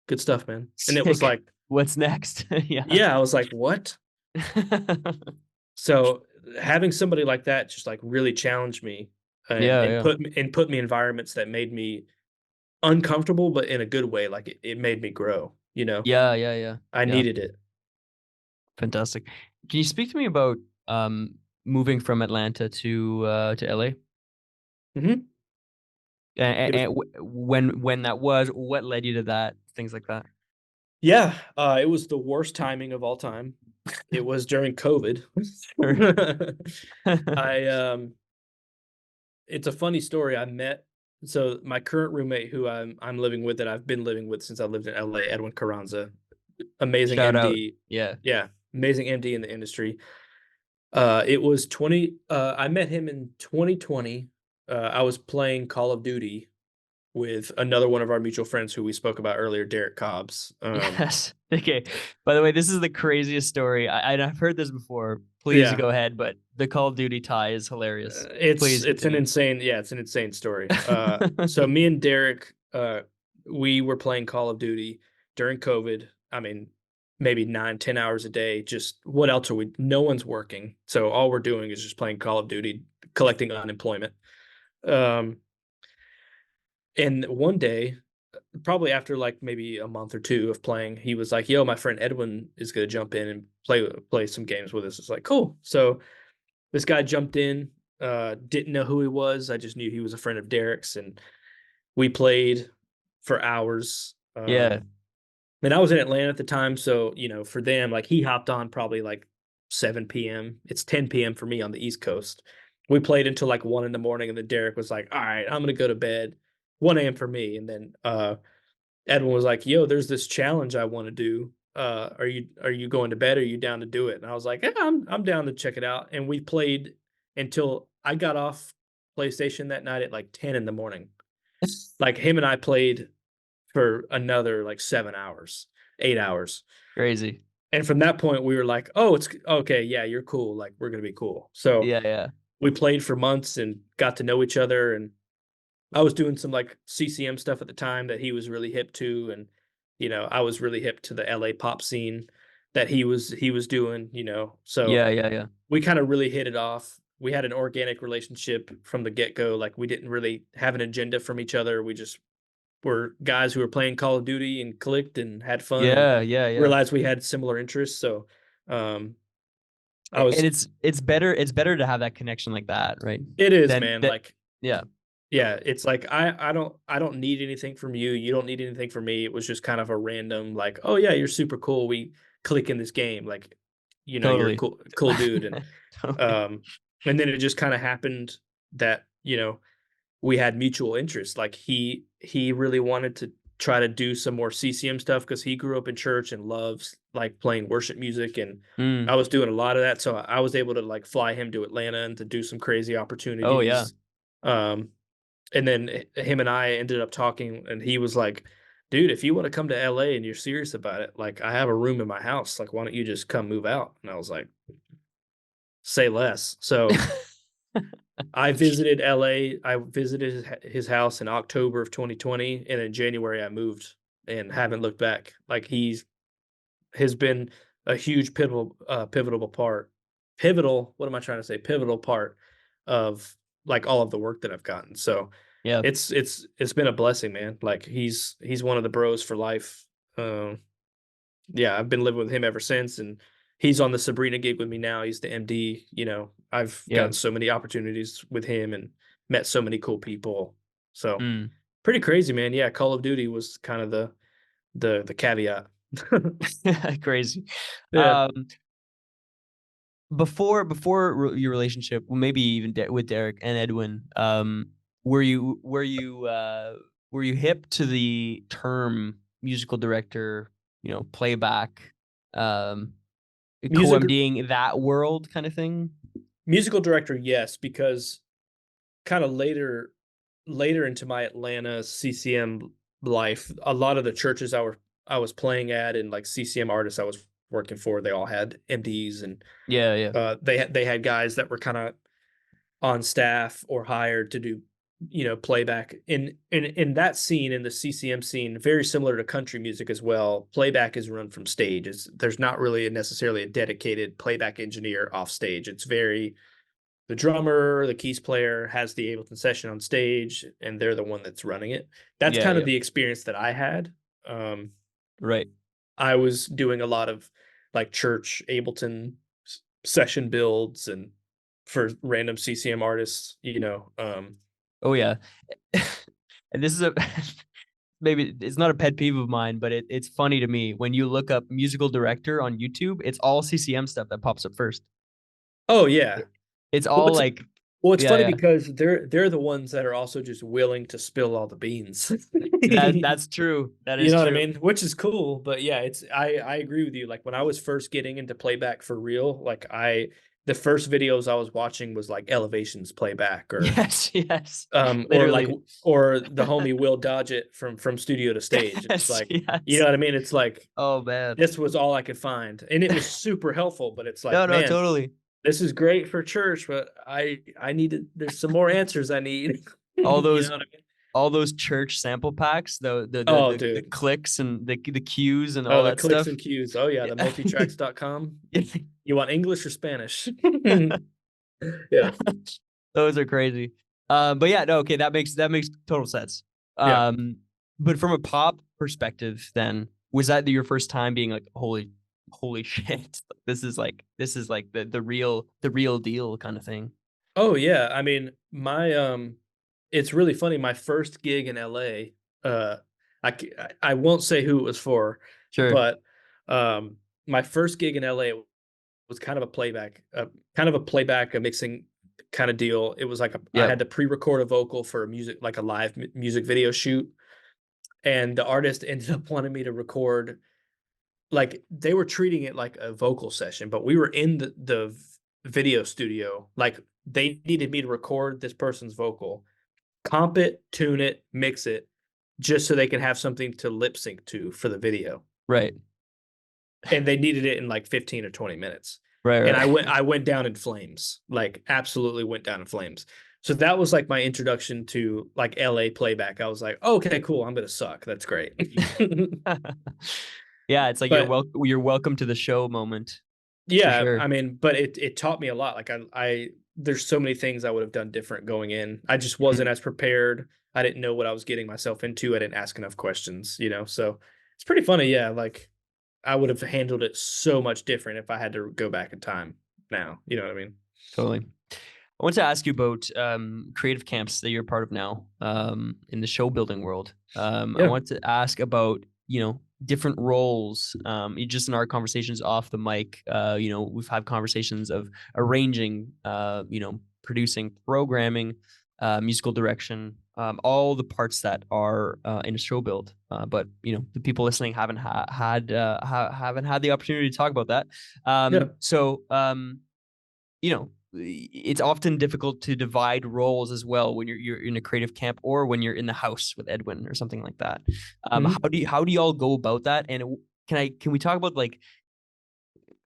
good stuff, man. And it was Sick. like, What's next? Yeah. yeah, I was like, what? So having somebody like that just like really challenged me Yeah, and yeah. put me in environments that made me uncomfortable, but in a good way. Like it made me grow, you know. Yeah, yeah, yeah. I Yeah. needed it. Fantastic. Can you speak to me about moving from Atlanta to LA? Hmm. And, It was when that was, what led you to that? Things like that. Yeah, it was the worst timing of all time. It was during COVID. Sure. I It's a funny story. I met so my current roommate who I'm living with that I've been living with since I lived in LA, Edwin Carranza, amazing Shout out. MD. Yeah. Yeah, amazing MD in the industry. It was 20 I met him in 2020. I was playing Call of Duty with another one of our mutual friends who we spoke about earlier, Derek Cobbs. Yes. Okay. By the way, this is the craziest story. I've heard this before. Please Yeah, go ahead, but the Call of Duty tie is hilarious. Please it's an continue. insane, yeah, it's an insane story. So me and Derek, we were playing Call of Duty during COVID. I mean, maybe 9, 10 hours a day. Just what else are we? No one's working, so all we're doing is just playing Call of Duty, collecting unemployment. Um, and one day, probably after like maybe a month or two of playing, he was like, "Yo, my friend Edwin is gonna jump in and play some games with us." It's like, cool. So this guy jumped in, didn't know who he was. I just knew he was a friend of Derek's, and we played for hours. Yeah. And I was in Atlanta at the time, so for them, like he hopped on probably like 7 p.m. It's 10 p.m. for me on the East Coast. We played until like 1 in the morning, and then Derek was like, "All right, I'm gonna go to bed." 1 a.m. for me, and then Edwin was like, "Yo, there's this challenge I want to do. Are you going to bed? Are you down to do it?" And I was like, "Yeah, I'm down to check it out." And we played until I got off PlayStation that night at like 10 in the morning. Like him and I played for another like 7 hours, 8 hours. Crazy. And from that point, we were like, "Oh, it's okay. Yeah, you're cool. Like we're gonna be cool." So Yeah, yeah. we played for months and got to know each other. And I was doing some like CCM stuff at the time that he was really hip to, and I was really hip to the LA pop scene that he was doing. So Yeah, yeah, yeah. we kind of really hit it off. We had an organic relationship from the get go. Like we didn't really have an agenda from each other. We just were guys who were playing Call of Duty and clicked and had fun and Yeah, yeah, yeah. realized we had similar interests. So um, I And was. it's better to have that connection like that, right? It is, Then man. that Like yeah. yeah, it's like I don't need anything from you. You don't need anything from me. It was just kind of a random like, oh yeah, you're super cool. We click in this game. Like, you're a Totally. cool dude. And Totally. um and then it just kind of happened that, we had mutual interests. Like he really wanted to try to do some more CCM stuff because he grew up in church and loves like playing worship music, and I Mm. was doing a lot of that. So I was able to like fly him to Atlanta and to do some crazy Oh yeah. opportunities. Um and then him and I ended up talking, and he was like, "Dude, if you want to come to LA and you're serious about it, like I have a room in my house. Like, why don't you just come move out?" And I was like, "Say less." So I visited LA. I visited his house in October of 2020, and in January I moved and haven't looked back. Like has been a huge pivotal part. Pivotal. What am I trying to say? Pivotal part of like all of the work that I've gotten. So Yeah. it's been a blessing, man. Like he's one of the bros for life. Um, yeah, I've been living with him ever since, and he's on the Sabrina gig with me now. He's the MD. I've Yeah. gotten so many opportunities with him and met so many cool people. So Mm. pretty crazy, man. Yeah, Call of Duty was kind of the caveat. Crazy. Yeah, Um, before your relationship, well, maybe even with Derek and Edwin, were you hip to the term musical director, playback, um, music co-MDing that world kind of thing? musical director, yes, because kind of later into my Atlanta CCM life. A lot of the churches I was playing at and like CCM artists I was working for, they all had MDs, and Yeah, yeah, they had guys that were kind of on staff or hired to do playback in that scene, in the CCM scene, very similar to country music as well. Playback is run from stage. There's not really necessarily a dedicated playback engineer off stage. It's very, the drummer, the keys player has the Ableton session on stage, and they're the one that's running it. That's yeah, kind of yeah. the experience that I had. um Right. I was doing a lot of like church Ableton session builds and for random CCM artists. Oh yeah. And this is a maybe it's not a pet peeve of mine, but it's funny to me when you look up musical director on YouTube, it's all CCM stuff that pops up first. Oh yeah. It's Well, all like, it's yeah, funny yeah. because they're the ones that are also just willing to spill all the beans. That's true. That You is know what I true. mean? Which is cool, but yeah, I agree with you. Like when I was first getting into playback for real, like the first videos I was watching was like Elevations playback, Yes, yes. or like, Literally. or the homie Will Dodge it from studio to stage. It's Yes, like, you know yes. what I mean? It's like Oh man. this was all I could find, and it was super helpful, but it's No, like, no, man, totally. this is great for church, but I needed, there's some more answers I need. All You know those what I mean? all those church sample packs, Oh, the dude. clicks and the cues and Oh, all the that clicks stuff. and cues. Oh yeah, the Yeah. multitracks.com. You want English or Spanish? Yeah. Those are crazy. But yeah, no, okay, that makes total sense. Yeah. Um, but from a pop perspective, then was that your first time being like, holy shit, this is like the real deal kind of thing? Oh yeah. I mean, it's really funny. My first gig in LA, uh, I won't say who it was for, Sure. but um, my first gig in LA was kind of a playback, a mixing kind of deal. It was like I Yep. had to pre-record a vocal for a music, like a live music video shoot, and the artist ended up wanting me to record, like they were treating it like a vocal session, but we were in the video studio. Like they needed me to record this person's vocal, comp it, tune it, mix it, just so they could have something to lip sync to for the video. Right. And they needed it in like 15 or 20 minutes. Right. And Right. I went down in flames, like absolutely went down in flames. So that was like my introduction to like LA playback. I was like, okay, cool, I'm gonna suck. That's great. Yeah, it's like But you're welcome to the show moment for yeah, sure. I mean, but it taught me a lot. Like I there's so many things I would have done different going in. I just wasn't Mhm. as prepared. I didn't know what I was getting myself into. I didn't ask enough questions. So it's pretty funny. Yeah, like I would have handled it so much different if I had to go back in time now. You know what I mean? Totally. I want to ask you about creative camps that you're part of now in the show building world. I Yeah. want to ask about different roles. Just in our conversations off the mic, we've had conversations of arranging, producing, programming, musical direction, all the parts that are in a show build. But the people listening haven't had the opportunity to talk about that. Yeah. It's often difficult to divide roles as well when you're in a creative camp or when you're in the house with Edwin or something like that. Mhm. How do y'all go about that? And can we talk about like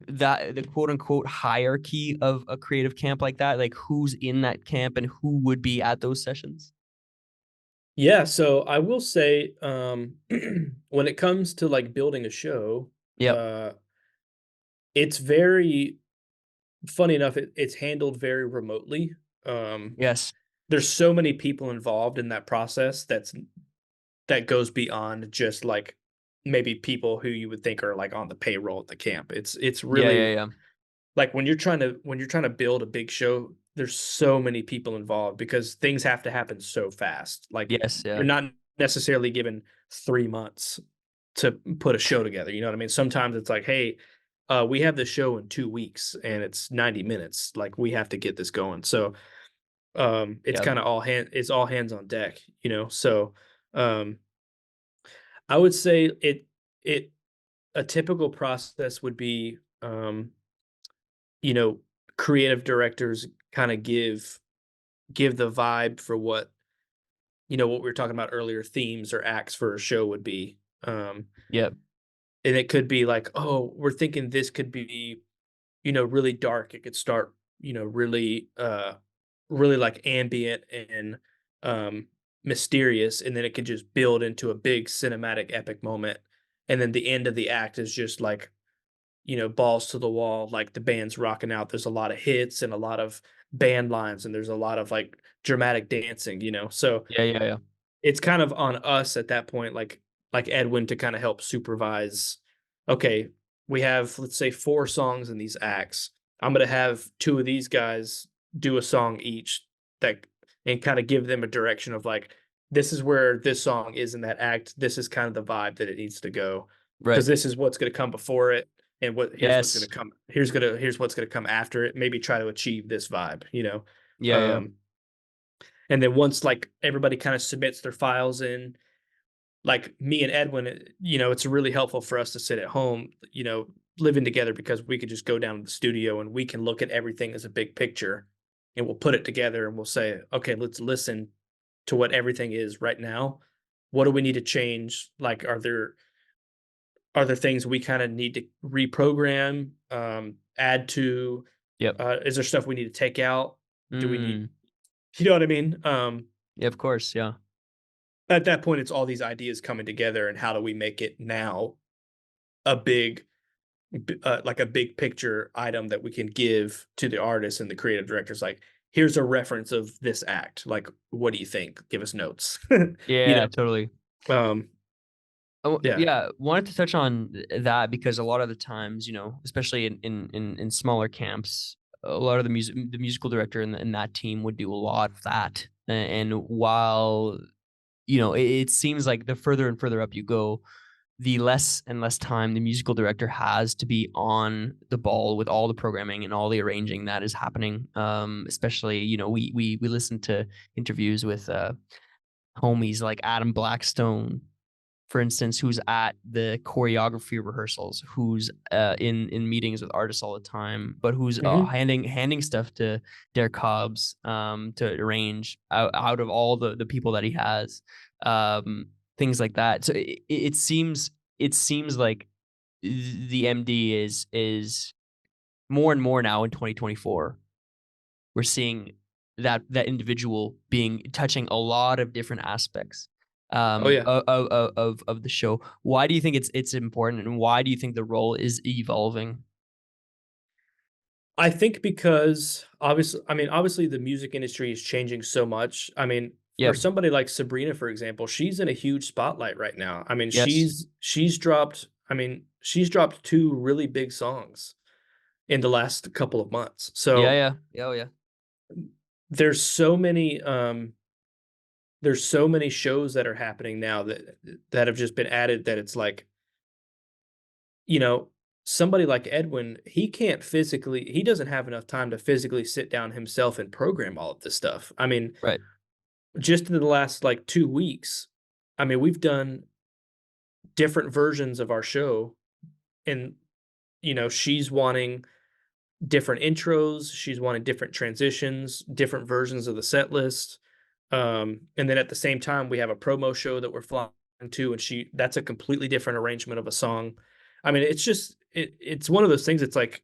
that, the quote unquote hierarchy of a creative camp like that? Like who's in that camp and who would be at those sessions? Yeah. So I will say, when it comes to like building a show, Yep. uh, it's very funny enough. It's handled very remotely. Um, Yes. there's so many people involved in that process that goes beyond just like maybe people who you would think are like on the payroll at the camp. It's Yeah. really Yeah. Yeah. like when you're trying to build a big show, there's so many people involved because things have to happen so fast. Like Yes. you're Yeah. not necessarily given 3 months to put a show together. You know what I mean? Sometimes it's like, hey, we have the show in 2 weeks and it's 90 minutes. Like we have to get this going. So it's Yep. kind of it's all hands on deck. So um I would say it a typical process would be, you know, creative directors kind of give the vibe for what what we were talking about earlier, themes or acts for a show would be. Yep. And it could be like, oh, we're thinking this could be, really dark. It could start, really like ambient and um mysterious, and then it could just build into a big cinematic epic moment. And then the end of the act is just like, balls to the wall, like the band's rocking out. There's a lot of hits and a lot of band lines, and there's a lot of like dramatic dancing. So Yeah, yeah, yeah. it's kind of on us at that point, like Edwin, to kind of help supervise. Okay, we have, let's say, 4 songs in these acts. I'm gonna have 2 of these guys do a song each, that and kind of give them a direction of like, this is where this song is in that act. This is kind of the vibe that it needs to go, because Right. this is what's gonna come before it, and here's what's gonna Yes. come. Here's what's gonna come after it. Maybe try to achieve this vibe. Yeah, yeah. Um, and then once like everybody kind of submits their files in, like me and Edwin, it's really helpful for us to sit at home, living together, because we could just go down to the studio and we can look at everything as a big picture, and we'll put it together and we'll say, okay, let's listen to what everything is right now. What do we need to change? Like, are there things we kind of need to reprogram, add to? Yep. Is there stuff we need to take out? Do we need, Mm. you know what I mean? Yeah, of course. Yeah. At that point, it's all these ideas coming together, and how do we make it now a like a big picture item that we can give to the artists and the creative directors. Like, here's a reference of this act. Like, what do you think? Give us notes. you Yeah, know, totally. um, Oh, yeah. yeah, wanted to touch on that because a lot of the times, especially in smaller camps, a lot of the musical director in that team would do a lot of that. And while, it seems like the further and further up you go, the less and less time the musical director has to be on the ball with all the programming and all the arranging that is happening. Especially, we listen to interviews with homies like Adam Blackstone, for instance, who's at the choreography rehearsals, who's in meetings with artists all the time, but who's Hmm. handing stuff to Derek Cobbs to arrange out of all the people that he has, things like that. So it seems like the MD is more and more now in 2024. We're seeing that individual being touching a lot of different aspects Oh yeah. of the show. Why do you think it's important, and why do you think the role is evolving? I think because obviously the music industry is changing so much. I mean, for Yep. somebody like Sabrina, for example, she's in a huge spotlight right now. I mean, Yes. she's dropped 2 really big songs in the last couple of months. Yeah. So Yeah. Yeah. Oh, yeah. there's so many there's so many shows that are happening now that have just been added, that it's like, you know, somebody like Edwin, he doesn't have enough time to physically sit down himself and program all of this stuff. I mean, Right. just in the last like 2 weeks, I mean, we've done different versions of our show, and she's wanting different intros, she's wanting different transitions, different versions of the set list. And then at the same time, we have a promo show that we're flying to, and that's a completely different arrangement of a song. I mean, it's one of those things. It's like,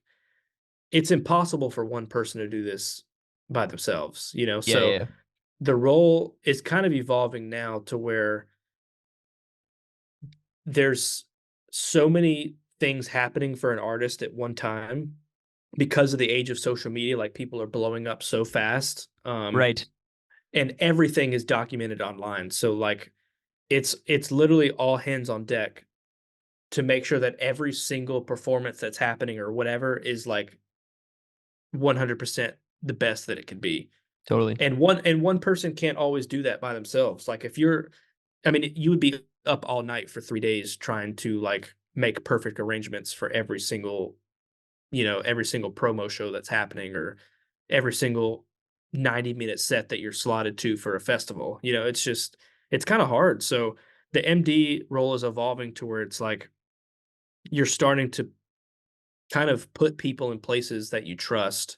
it's impossible for one person to do this by themselves. Yeah. So Yeah. the role is kind of evolving now to where there's so many things happening for an artist at one time, because of the age of social media. Like, people are blowing up so fast. Right. And everything is documented online. So like, it's literally all hands on deck to make sure that every single performance that's happening or whatever is like 100% the best that it can be. Totally. And one person can't always do that by themselves. Like, if you're I mean, you would be up all night for 3 days trying to like make perfect arrangements for every single promo show that's happening, or every single 90-minute set that you're slotted to for a festival. It's kind of hard. So the MD role is evolving to where it's like, you're starting to kind of put people in places that you trust,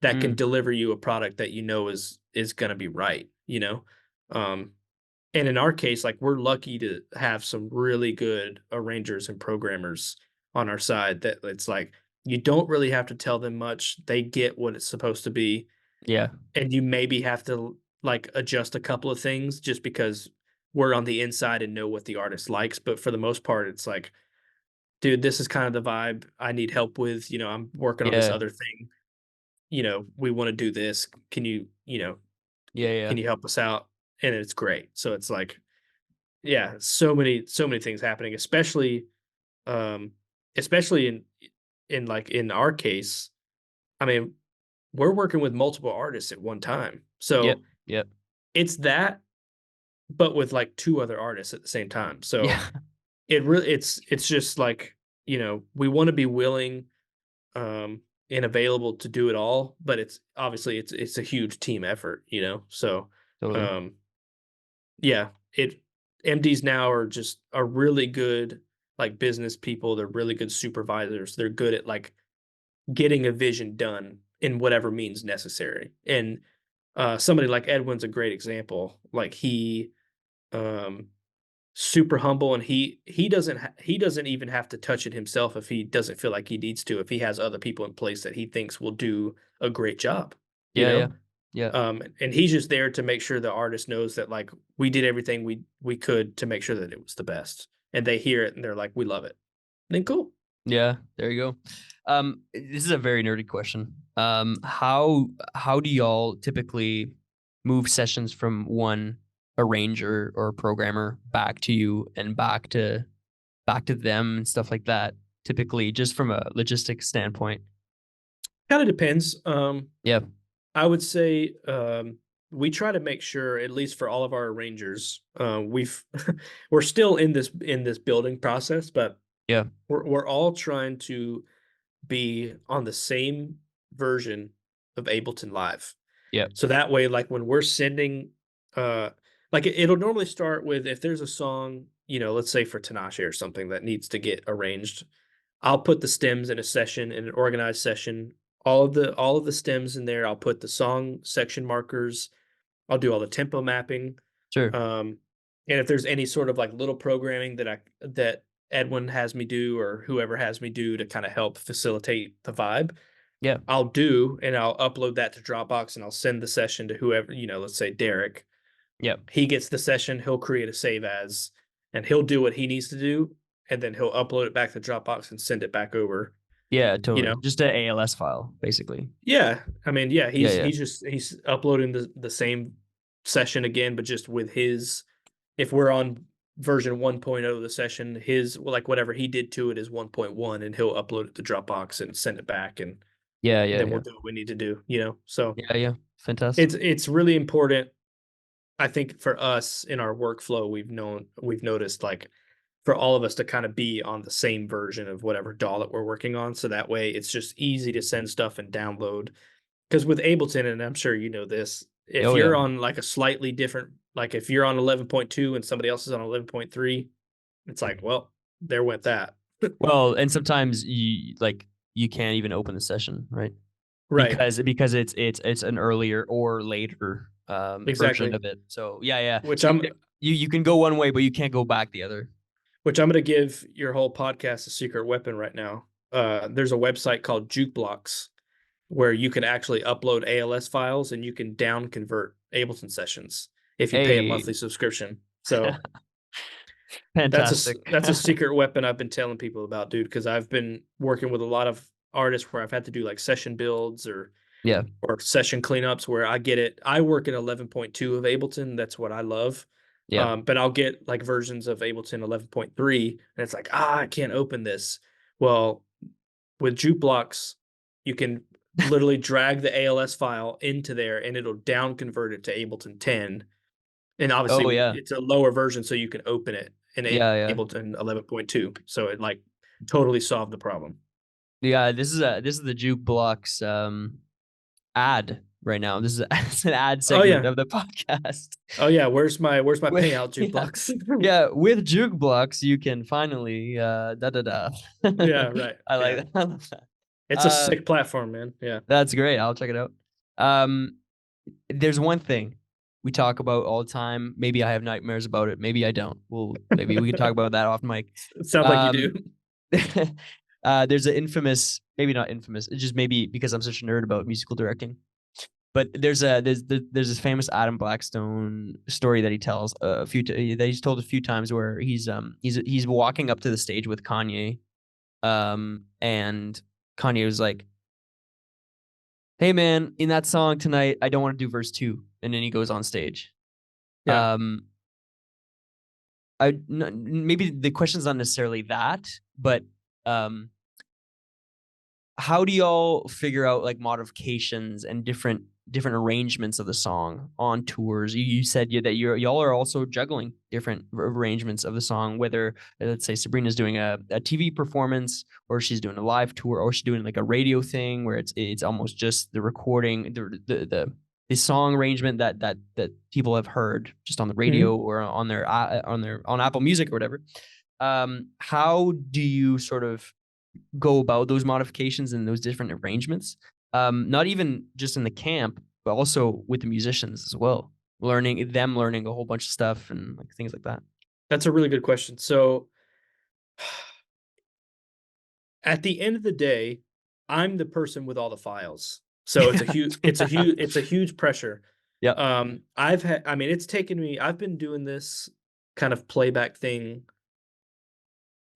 that can Mm. deliver you a product that is going to be right. Um And in our case, like we're lucky to have some really good arrangers and programmers on our side that it's like you don't really have to tell them much. They get what it's supposed to be, Yeah. and you maybe have to like adjust a couple of things just because we're on the inside and know what the artist likes. But for the most part, it's like, dude, this is kind of the vibe I need help with. I'm working on this Yeah. other thing. We want to do this. Can Yeah. Yeah. can you help us out? And it's great. So it's like, yeah, so many things happening, um, especially in like in our case. I mean, we're working with multiple artists at one time, Yep. so Yep. it's that, but with like two other artists at the same time. So Yeah. it's just like we want to be willing um and available to do it all, but it's obviously it's a huge team effort. So Totally. um yeah, it MDs now are really good like business people. They're really good supervisors. They're good at like getting a vision done in whatever means necessary. And somebody like Edwin's a great example. Like he um super humble, and he doesn't even have to touch it himself if he doesn't feel like he needs to, if he has other people in place that he thinks will do a great job, you Yeah. Yeah. know? Yeah. And he's just there to make sure the artist knows that like we did everything we could to make sure that it was the best. And they hear it and they're like, we love it. Then cool. Yeah, there you go. This is a very nerdy question. How do y'all typically move sessions from one arranger or programmer back to you and back to them and stuff like that? Typically, just from a logistics standpoint. Kind of depends. Yeah, I would say we try to make sure, at least for all of our arrangers, we've we're still in this building process, but yeah, we're all trying to be on the same version of Ableton Live. yeah, So that way, like when we're sending, uh, like it'll normally start with if there's a song, let's say for Tinashe or something that needs to get arranged, I'll put the stems in a session, in an organized session. All of the stems in there. I'll put the song section markers. I'll do all the tempo mapping. sure, Um, and if there's any sort of like little programming that Edwin has me do or whoever has me do to kind of help facilitate the vibe, yeah, I'll do, and I'll upload that to Dropbox and I'll send the session to whoever, let's say Derek. yeah, He gets the session, he'll create a save as, and he'll do what he needs to do, and then he'll upload it back to Dropbox and send it back over. yeah, You totally. know, Just an ALS file, basically. yeah. I mean, yeah, Yeah, he's yeah, he's just he's uploading the same session again, but just with his. If we're on version 1.0 of the session, his like whatever he did to it is 1.1, and he'll upload it to Dropbox and send it back, and yeah, yeah, then we'll yeah, do what we need to do. So yeah, yeah. Fantastic. it's really important. I think for us in our workflow, we've noticed like for all of us to kind of be on the same version of whatever DAW that we're working on. So that way it's just easy to send stuff and download. Because with Ableton, and I'm sure you know this, if Oh yeah. you're on like a slightly different, like if you're on 11.2 and somebody else is on 11.3, it's like, well, there went that. Well, and sometimes you can't even open the session, right? Right. Because it's an earlier or later version Exactly. of it. So yeah, yeah. Which So I'm you can go one way, but you can't go back the other. which I'm going to give your whole podcast a secret weapon right now. There's a website called Jukeblocks where you can actually upload ALS files and you can down convert Ableton sessions if you pay a Hey, monthly subscription. So fantastic. that's a secret weapon I've been telling people about, dude, because I've been working with a lot of artists where I've had to do like session builds Yeah, or session cleanups where I get it. I work at 11.2 of Ableton. That's what I love. yeah. But I'll get like versions of Ableton 11.3, and it's like, I can't open this. Well, with Jukeblocks, you can literally drag the ALS file into there and it'll down convert it to Ableton 10. And Oh obviously, yeah, it's a lower version, so you can open it in yeah, yeah, Ableton 11.2. So it like totally solved the problem. yeah. This is the jukebox ad right now. This is it's an ad Oh segment yeah. of the podcast. Oh yeah. Where's my With, payout yeah, Jukeblocks? yeah, with Jukebox, you can finally da da da. Yeah. Right. I like Yeah. that. I love that. It's a Uh, sick platform, man. Yeah. that's great. I'll check it out. There's one thing. we talk about all the time. Maybe I have nightmares about it. Maybe I don't. Maybe we can talk about that off mic. It sounds like you do. Um, there's an infamous, maybe not infamous, it's just maybe because I'm such a nerd about musical directing. But there's this famous Adam Blackstone story that he tells that he's told a few times where he's walking up to the stage with Kanye, and Kanye was like, "Hey man, in that song tonight, I don't want to do verse 2," and then he goes on stage. Yeah. Um, maybe the question's not necessarily that, but um, how do y'all figure out like modifications and different arrangements of the song on tours? You said that y'all are also juggling different arrangements of the song, whether let's say Sabrina's doing a TV performance, or she's doing a live tour, or she's doing like a radio thing where it's almost just the recording, the song arrangement that people have heard just on the radio Mhm. or on Apple Music or whatever. How do you sort of go about those modifications and those different arrangements? Not even just in the camp, but also with the musicians as well. Learning a whole bunch of stuff and like things like that. That's a really good question. So at the end of the day, I'm the person with all the files. So it's a huge pressure. Yep. I mean, it's taken me, I've been doing this kind of playback thing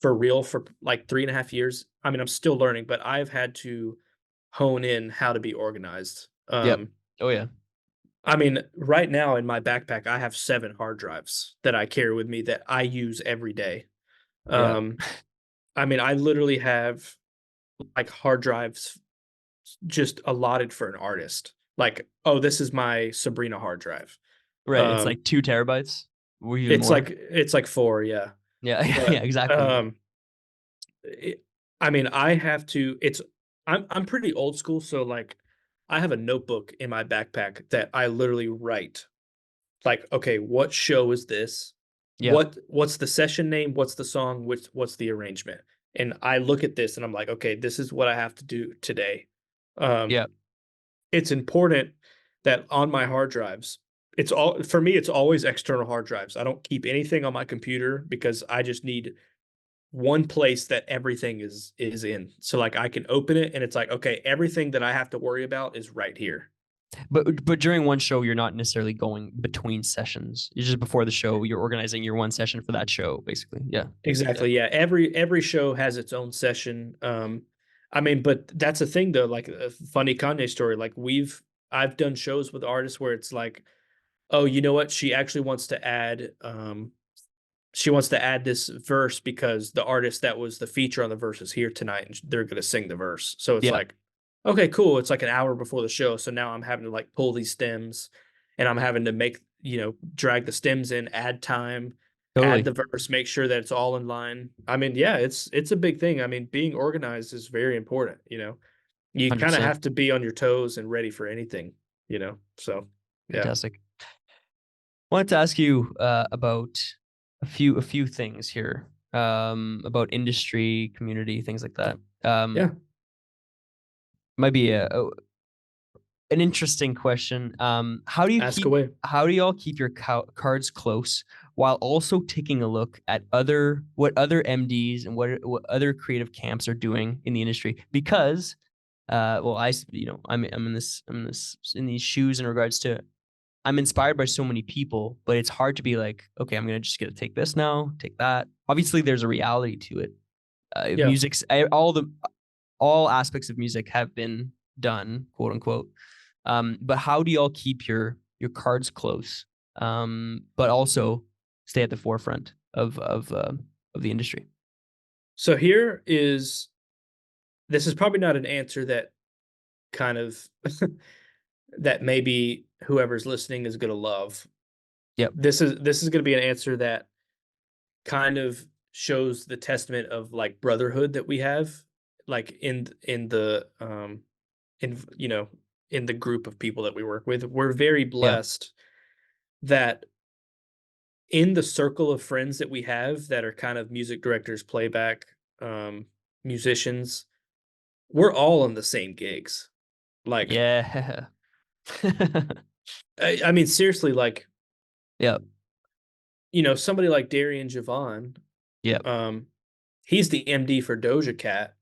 for real for like 3.5 years. I mean, I'm still learning, but I've had to hone in how to be organized. Yep. Oh yeah. I mean, right now in my backpack, I have 7 hard drives that I carry with me that I use every day. Yeah. Um, I mean, I literally have like hard drives just allotted for an artist. Like, oh, this is my Sabrina hard drive. Right. It's Um, like 2 terabytes or even more. it's like 4, yeah. Yeah. Yeah. But Exactly. it, I mean, I have to. I'm pretty old school, so like, I have a notebook in my backpack that I literally write. Like, okay, what show is this? Yeah. What's the session name? What's the song? What's the arrangement? And I look at this and I'm like, okay, this is what I have to do today. Um, Yeah. it's important that on my hard drives, it's all for me, it's always external hard drives. I don't keep anything on my computer because I just need one place that everything is in. So like I can open it and it's like, okay, everything that I have to worry about is right here. But during one show, you're not necessarily going between sessions. You're just before the show, you're organizing your one session for that show, basically. Yeah. Yeah. Exactly. Yeah. Every show has its own session. I mean, but that's the thing though, like a funny Kanye story. Like I've done shows with artists where it's like, oh, you know what? She wants to add this verse because the artist that was the feature on the verse is here tonight and they're going to sing the verse. So it's Yeah. like, okay, cool. It's like an hour before the show. So now I'm having to like pull these stems and I'm having to drag the stems in, add time, add Totally. the verse, make sure that it's all in line. I mean, yeah, it's a big thing. I mean, being organized is very important. You kind of 100%. have to be on your toes and ready for anything. So, yeah. Fantastic. Wanted to ask you about a few things here, about industry, community, things like that. Yeah. Might be an interesting question. Ask away. How do y'all keep your cards close while also taking a look at what other MDs and what other creative camps are doing in the industry? Because, well, I'm in these shoes in regards to I'm inspired by so many people, but it's hard to be like, okay, I'm gonna just gonna take this now, take that. Obviously, there's a reality to it. Yeah. Music's all aspects of music have been done, quote unquote. But how do y'all keep your cards close, but also stay at the forefront of the industry? So this is probably not an answer that kind of that maybe whoever's listening is going to love. Yep. This is going to be an answer that kind of shows the testament of like brotherhood that we have like in in the group of people that we work with. We're very Yeah. blessed that in the circle of friends that we have that are kind of music directors, playback, musicians, we're all in the same gigs. Like Yeah. I mean, seriously, like, Yeah. somebody like Darian Javon, Yeah. um, he's the MD for Doja Cat,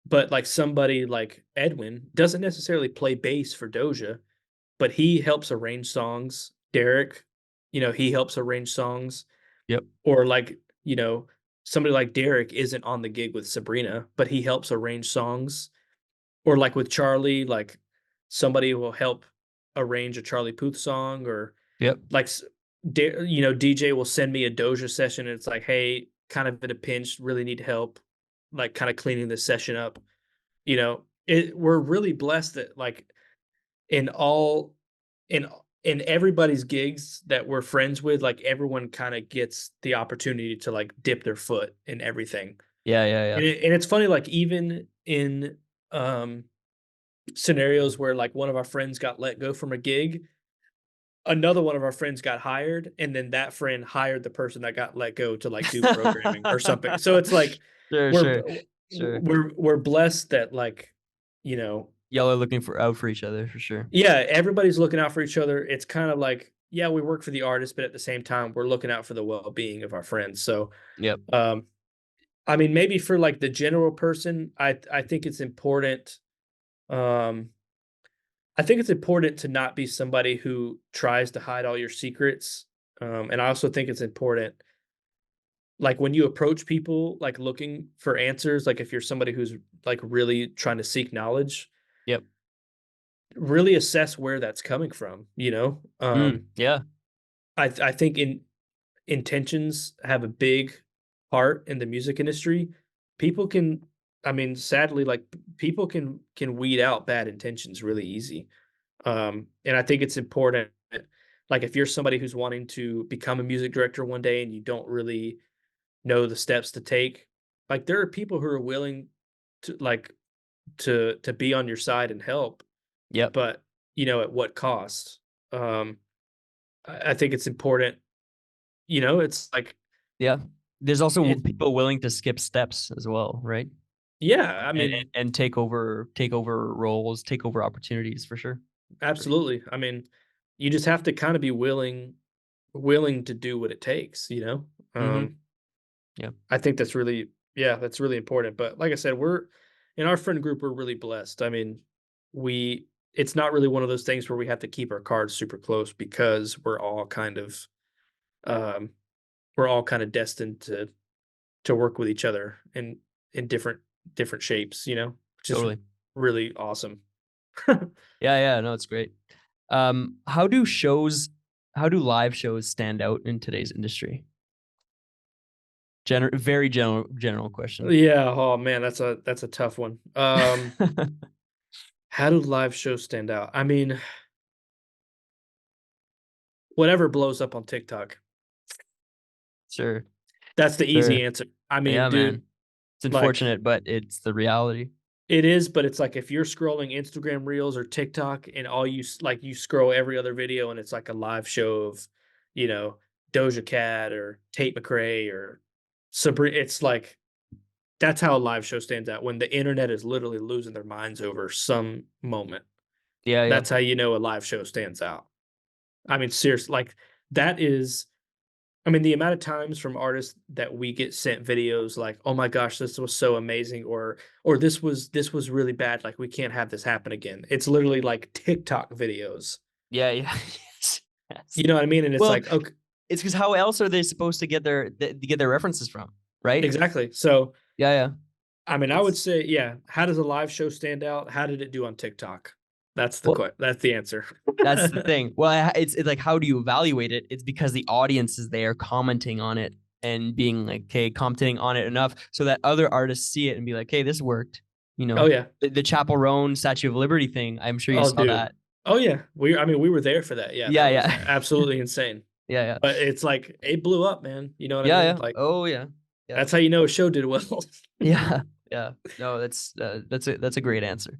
but like somebody like Edwin doesn't necessarily play bass for Doja, but he helps arrange songs. Derek, he helps arrange songs. Yep. Or like, somebody like Derek isn't on the gig with Sabrina, but he helps arrange songs. Or like with Charlie, like somebody will help arrange a Charlie Puth song, or Yep. like DJ will send me a Doja session and it's like, hey, kind of in a pinch, really need help, like kind of cleaning this session up. We're really blessed that like in all in in everybody's gigs that we're friends with, like everyone kind of gets the opportunity to like dip their foot in everything. Yeah. Yeah. Yeah. And it's funny, like even in um scenarios where like one of our friends got let go from a gig, another one of our friends got hired, and then that friend hired the person that got let go to like do programming or something. So it's like Sure. we're Sure. Sure. we're blessed that like, you know, Y'all are looking out for each other for sure. yeah, everybody's looking out for each other. It's kind of like, yeah, we work for the artist, but at the same time, we're looking out for the well-being of our friends. So, Yep. um, I mean, maybe for like the general person, I think it's important. Um, I think it's important to not be somebody who tries to hide all your secrets. And I also think it's important, like when you approach people, like looking for answers, like if you're somebody who's like really trying to seek knowledge, Yep. really assess where that's coming from. Yeah. I think intentions have a big part in the music industry. People can, I mean, sadly, like people can weed out bad intentions really easy. And I think it's important, like if you're somebody who's wanting to become a music director one day and you don't really know the steps to take, like there are people who are willing to like to be on your side and help, Yep. but at what cost? Um, I think it's important. It's like, Yeah. There's also it, people willing to skip steps as well, right? yeah, I And, mean, and take over roles, take over opportunities for sure. For sure. absolutely. I mean, you just have to kind of be willing to do what it takes. Mm-hmm. Um, Yeah. I think that's really, yeah, that's really important. But like I said, we're in our friend group, we're really blessed. I mean, it's not really one of those things where we have to keep our cards super close because um, we're all kind of destined to work with each other in different shapes, which is Totally. really awesome. Yeah. Yeah. No, it's great. How do live shows stand out in today's industry? Very general question. Yeah, oh man, that's a tough one. How do live shows stand out? I mean, whatever blows up on TikTok. Sure. That's the Sure. easy answer. I mean, Yeah, dude, man. It's like unfortunate, but it's the reality. it is, but it's like if you're scrolling Instagram Reels or TikTok and all like you scroll every other video and it's like a live show of, you know, Doja Cat or Tate McRae or Sabrina. It's like that's how a live show stands out when the internet is literally losing their minds over some moment. Yeah, yeah. That's how you know a live show stands out. I mean, seriously, like that is, I mean, the amount of times from artists that we get sent videos like, "Oh my gosh, this was so amazing," or this was really bad, like we can't have this happen again. It's literally like TikTok videos. Yeah, yeah. Yes. You Yes. know what I mean? And it's Well, like, okay, it's because how else are they supposed to get their references from, right? exactly. So, Yeah, yeah. I mean, I would It's say, yeah, how does a live show stand out? How did it do on TikTok? well, That's the answer. that's the thing. Well, it's like how do you evaluate it? It's because the audience is there commenting on it and being like, okay, commenting on it enough so that other artists see it and be like, hey, this worked. You Oh know, yeah. the Chapel Roan Statue of Liberty thing. I'm sure you Oh saw dude. that. Oh yeah. I mean, we were there for that. Yeah, Yeah, that was yeah. absolutely insane. Yeah, yeah. But it's like it blew up, man. You know what I Yeah, mean? yeah. Like Oh, yeah. Yeah. that's how you know a show did well. Yeah. Yeah. No, that's a great answer.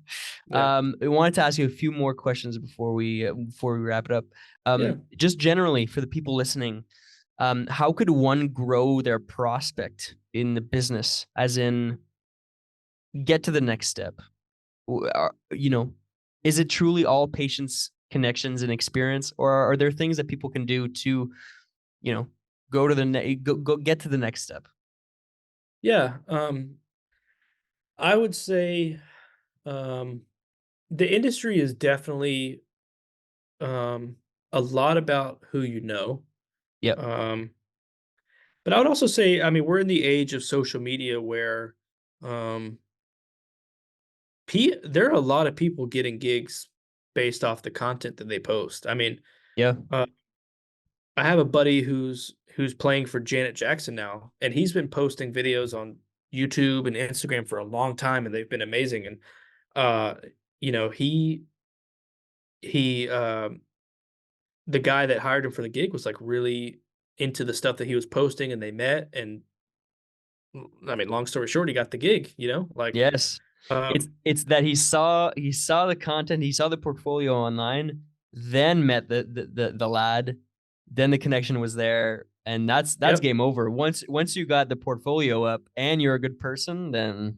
Yeah. I wanted to ask you a few more questions before we wrap it up. Yeah. Just generally for the people listening, how could one grow their prospect in the business, as in get to the next step? You know, is it truly all patience connections and experience, or are there things that people can do to, you know, go to go get to the next step? Yeah, I would say, um, the industry is definitely, um, a lot about who you know, Yep. um, but I would also say, I mean, we're in the age of social media where, um, there are a lot of people getting gigs based off the content that they post. I mean, Yeah. uh, I have a buddy who's playing for Janet Jackson now, and he's been posting videos on YouTube and Instagram for a long time, and they've been amazing. And uh, you know, he the guy that hired him for the gig was like really into the stuff that he was posting, and they met. And I mean, long story short, he got the gig. Yes. Um, It's that he saw the content, he saw the portfolio online, then met the lad, then the connection was there, and that's yep, game over. Once you got the portfolio up and you're a good person,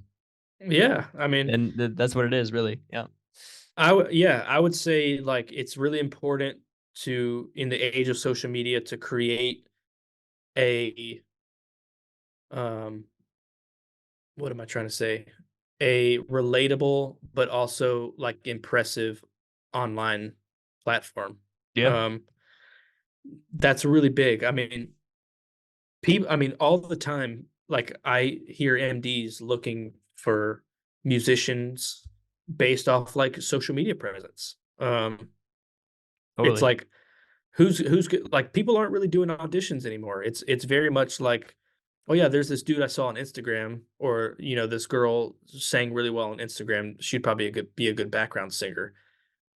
yeah. I mean, that's what it is, really. Yeah. yeah, I would say like it's really important to in the age of social media to create a um what am I trying to say? A relatable but also like impressive online platform. Yeah. Um that's really big. I mean, people I mean all the time like I hear MDs looking for musicians based off like social media presence. It's Totally. like like people aren't really doing auditions anymore. It's very much like, oh yeah, there's this dude I saw on Instagram, or this girl sang really well on Instagram. She'd probably be a good background singer.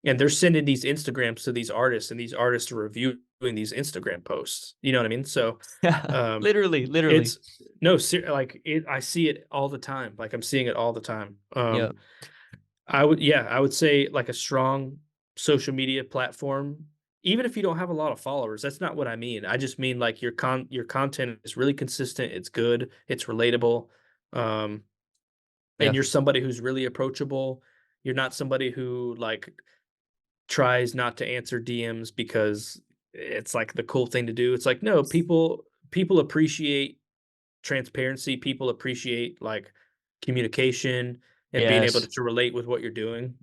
And they're sending these Instagrams to these artists, and these artists are reviewing these Instagram posts. You know what I mean? So Yeah. um Literally. it's no like it I see it all the time. Like I'm seeing it all the time. Yeah. I would say like a strong social media platform, even if you don't have a lot of followers. That's not what I mean. I just mean like your content is really consistent, it's good, it's relatable, um, Yeah. and you're somebody who's really approachable. You're not somebody who like tries not to answer DMs because it's like the cool thing to do. It's like no, people appreciate transparency. People appreciate like communication and being able Yes. to relate with what you're doing.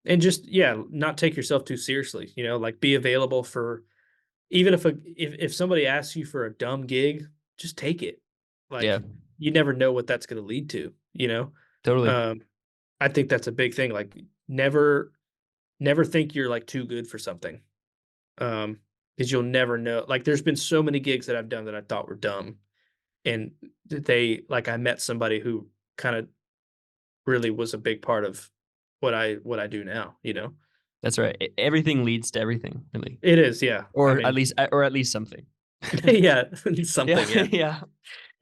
And just yeah, not take yourself too seriously. Like be available for even if somebody asks you for a dumb gig, just take it. Yeah. Like you never know what that's going to lead to. Totally. Um, I think that's a big thing. Like never think you're like too good for something. Um, because you'll never know. Like there's been so many gigs that I've done that I thought were dumb, and I met somebody who kind of really was a big part of what I do now. That's right. Everything leads to everything, really. It is, yeah. I Or at mean, least or at least something. yeah, Yeah. something, yeah. Yeah.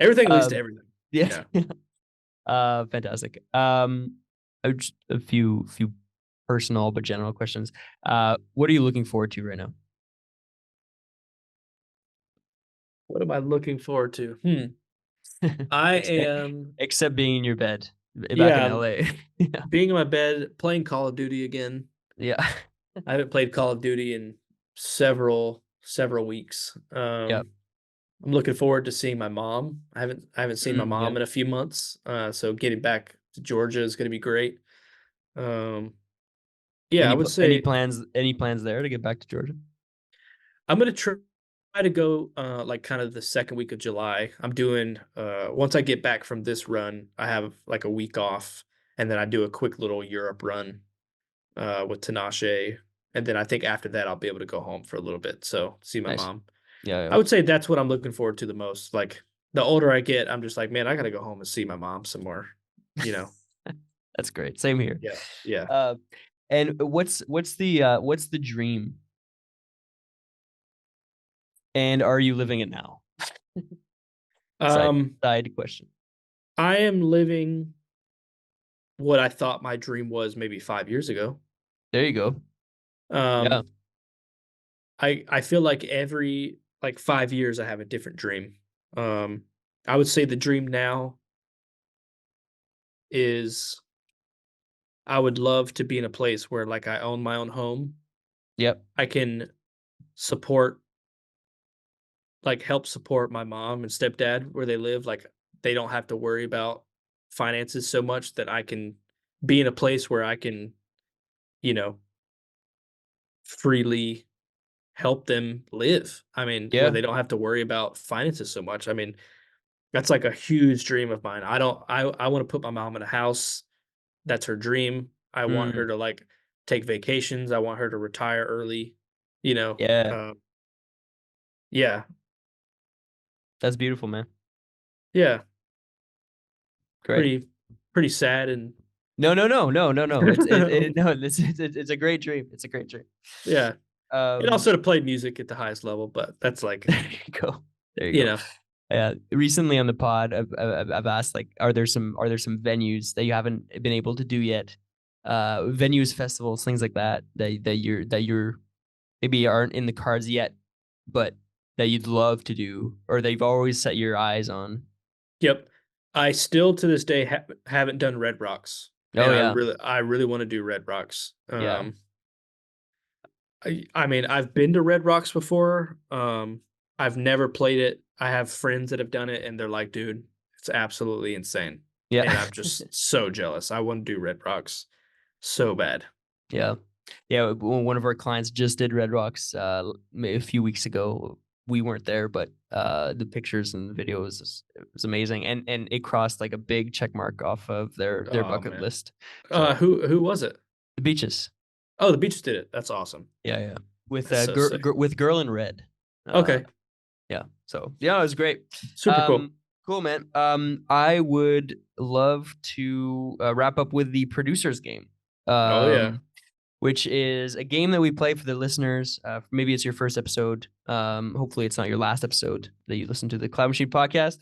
Everything leads to Um everything. yeah. Yeah. Fantastic. Just a few personal but general questions. What are you looking forward to right now? What am I looking forward to? I except, am, except being in your bed back in yeah, LA. Yeah. being in my bed, playing Call of Duty again. Yeah. I haven't played Call of Duty in several weeks. Yeah. I'm looking forward to seeing my mom. I haven't seen my Yeah. mom in a few months. So getting back to Georgia is going to be great. Um, yeah, I would say Any plans there to get back to Georgia? I'm gonna try to go like kind of the second week of July. I'm doing once I get back from this run, I have like a week off, and then I do a quick little Europe run with Tinashe, and then I think after that I'll be able to go home for a little bit. So see my Nice. mom. Yeah, I yeah. would say that's what I'm looking forward to the most. Like the older I get, I'm just like, man, I gotta go home and see my mom some more. You know? That's great. Same here. Yeah, yeah. Uh and what's the dream? And are you living it now? Side Um, side question. I am living what I thought my dream was maybe 5 years ago. There you go. Yeah. Um, I feel like every like 5 years I have a different dream. Um, I would say the dream now is I would love to be in a place where like I own my own home. Yep. I can support like help support my mom and stepdad where they live. Like they don't have to worry about finances so much that I can be in a place where I can, you know, freely help them live. I mean, where Yeah. they don't have to worry about finances so much. I mean, that's like a huge dream of mine. I want to put my mom in a house. That's her dream. I want Mm, her to like take vacations. I want her to retire early, you know. yeah. Yeah. That's beautiful, man. Yeah. Great. Pretty sad and No, no, no, no, no, no. No, it's a great dream. It's a great dream. yeah. And Um, also to play music at the highest level, but that's like, there you go. There you you go. know, Recently on the pod, I've asked like, are there some venues that you haven't been able to do yet? Venues, festivals, things like that that you're maybe aren't in the cards yet, but that you'd love to do, or that you've always set your eyes on. yep. I still to this day haven't done Red Rocks, Oh and yeah, I really want to do Red Rocks. yeah, I mean, I've been to Red Rocks before. I've never played it. I have friends that have done it, and they're like, "Dude, it's absolutely insane." yeah. And I'm just so jealous. I want to do Red Rocks so bad. Yeah. Yeah. One of our clients just did Red Rocks a few weeks ago. We weren't there, but the pictures and the videos it was amazing. And it crossed like a big check mark off of their Oh bucket man, list. So who was it? the beaches. Oh, the Beaches did it. That's awesome. Yeah, yeah. With That's so sick. with Girl in Red. Uh Okay, yeah. So yeah, it was great. super cool. Cool, man. I would love to wrap up with the producers game. Oh yeah. Um which is a game that we play for the listeners. Maybe it's your first episode. Hopefully, it's not your last episode that you listen to the Cloud Machine podcast.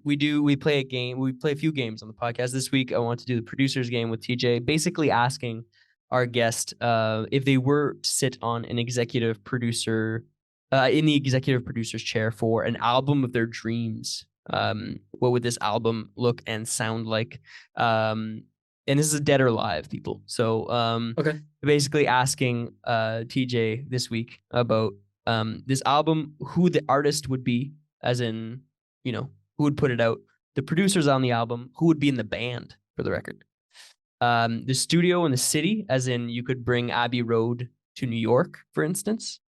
We play a game. We play a few games on the podcast. This week, I want to do the producers game with TJ, basically asking our guest if they were to sit on an executive producer in the executive producer's chair for an album of their dreams. What would this album look and sound like? And this is dead or live, people. So Okay. basically asking TJ this week about this album, who the artist would be, as in, you know, who would put it out, the producers on the album, who would be in the band for the record, the studio and the city, as in you could bring Abbey Road to New York, for instance.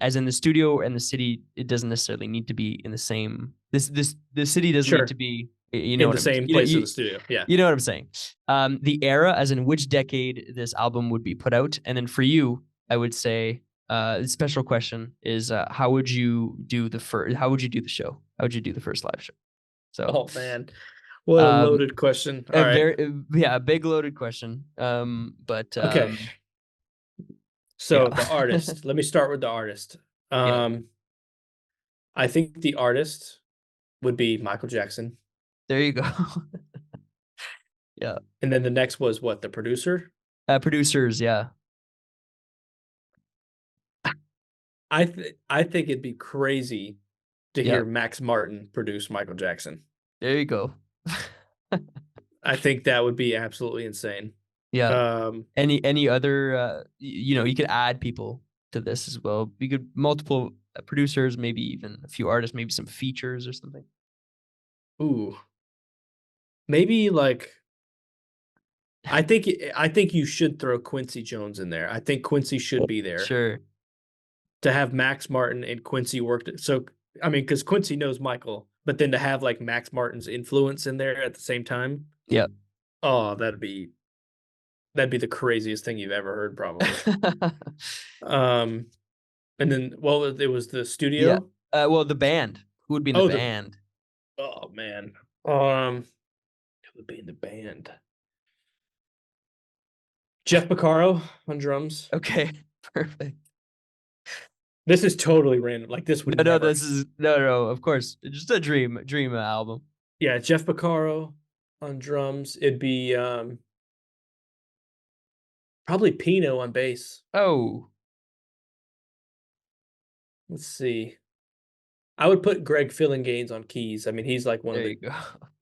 As in the studio and the city, it doesn't necessarily need to be in the same. This the city doesn't need to Sure. be. You know In what the I'm. same place as the studio. Yeah. You know what I'm saying. The era, as in which decade this album would be put out, and then for you, I would say the special question is how would you do the first? How would you do the show? How would you do the first live show? So, Oh man, what a um, loaded question. All a right. very yeah, a big loaded question. But Okay. yeah, So the artist. Let me start with the artist. yeah, Um, I think the artist would be Michael Jackson. there you go. Yeah, And then the next was what, the producer? producers, yeah, I think it'd be crazy to yeah, hear Max Martin produce Michael Jackson. there you go. I think that would be absolutely insane. Yeah. Um, Any other you know, you could add people to this as well. You could multiple producers, maybe even a few artists, maybe some features or something. ooh, maybe like I think you should throw Quincy Jones in there. I think Quincy should be there Sure. to have Max Martin and Quincy worked. So I mean, because Quincy knows Michael, but then to have like Max Martin's influence in there at the same time, Yeah. oh, that'd be the craziest thing you've ever heard, probably. Um, and then well, it was the Yeah. studio. Well, the band. Who would be in the Oh, the band? oh man. Who would be in the band? Jeff Beccaro on drums. Okay. Perfect. This is totally random. Like this would No, no, never. this is no, of course. Just a dream album. Yeah, Jeff Beccaro on drums. It'd be probably Pino on bass. Oh, Let's see. I would put Greg Fillinganes on keys. I mean, he's like one of there the you go.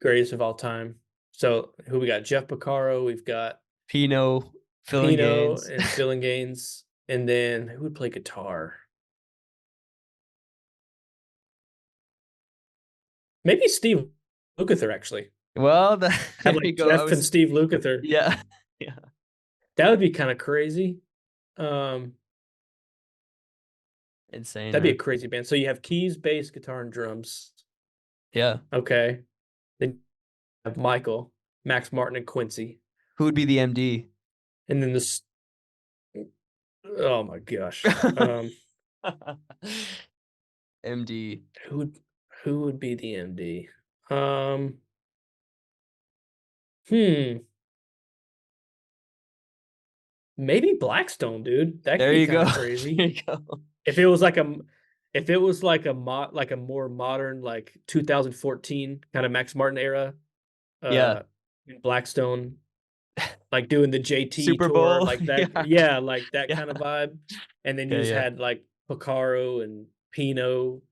greatest of all time. So who we got? Jeff Beccaro. We've got Pino, filling Pino gains. and Phil and Gaines. And then who would play guitar? Maybe Steve Lukather, actually. Well, Have there you like go. I Jeff and was, Steve Lukather. yeah, yeah, That would be kind of crazy. Um, insane, that'd be a man. crazy band. So you have keys, bass, guitar, and drums. Yeah. Okay. Then you have Michael, Max Martin, and Quincy. Who would be the MD? And then this, oh my gosh. MD. Who would who would be the MD? Um, hmm, maybe Blackstone, dude. That could There be you kind go. of There crazy. you go. If it was like a if it was like a more modern like 2014 kind of Max Martin era, Yeah. uh Blackstone like doing the JT Super tour Bowl. like that, Yeah. yeah, like that Yeah. kind of vibe. And then you Yeah. just Yeah. had like Picaro and Pino,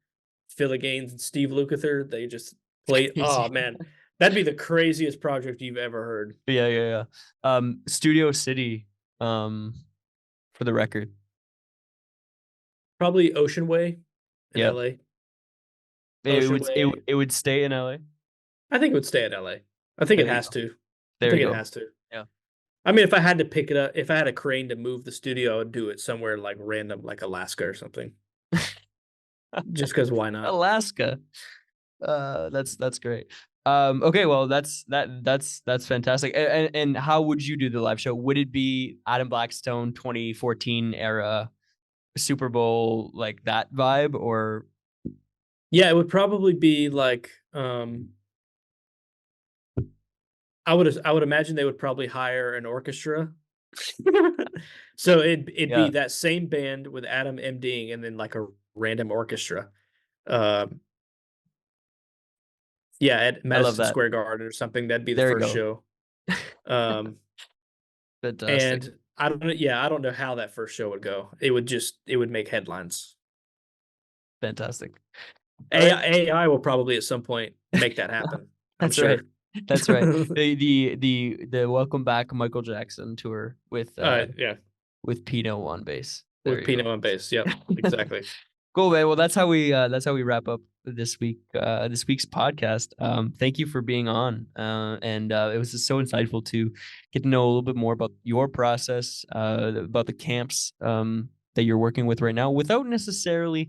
Phil Gaines and Steve Lukather. They just played. Oh Crazy. man, that'd be the craziest project you've ever heard. Yeah. Yeah. Yeah. Studio City, um, for the record. Probably Ocean Way in Yeah. LA. It Ocean would it, Way. it would stay in LA. I think it would stay at LA. I think it There you has go. to. I There think you it go. has to. Yeah. I mean, if I had to pick it up, if I had a crane to move the studio, I'd do it somewhere like random, like Alaska or something. Just because why not? Alaska. That's great. Okay, well, that's fantastic. And how would you do the live show? Would it be Adam Blackstone 2014 era Super Bowl like that vibe, or Yeah, it would probably be like I would imagine they would probably hire an orchestra. So it'd be yeah, that same band with Adam MDing and then like a random orchestra. Um yeah, at I love Madison that. Square Garden or something. That'd be the There you first go. show. Um Fantastic. and I don't know how that first show would go. It would make headlines. Fantastic. All right. AI will probably at some point make that happen. I'm That's right. sure. That's right. The Welcome Back Michael Jackson tour Yeah, with Pino on bass. There with you go. Pinot on bass. Yep, exactly. Cool, man. Well, that's how we wrap up this week's podcast. Thank you for being on. And it was just so insightful to get to know a little bit more about your process, about the camps that you're working with right now, without necessarily,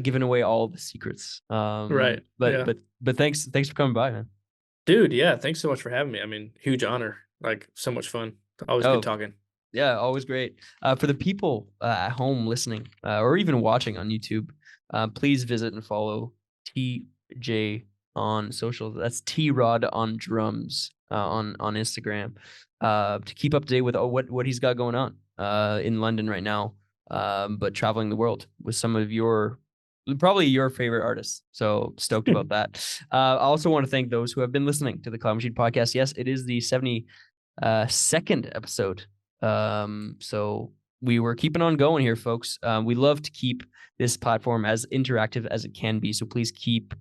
giving away all the secrets. Right. Yeah. But thanks for coming by, man. Dude, yeah, thanks so much for having me. I mean, huge honor. Like so much fun. Always good Oh, talking. yeah, always great. For the people at home listening or even watching on YouTube, please visit and follow TJ on social. That's T Rod on drums on Instagram to keep up to date with what he's got going on in London right now, but traveling the world with some of probably your favorite artists. So stoked about that. I also want to thank those who have been listening to the Cloud Machine podcast. Yes, it is the 72nd episode. So we were keeping on going here, folks. We love to keep this platform as interactive as it can be. So please keep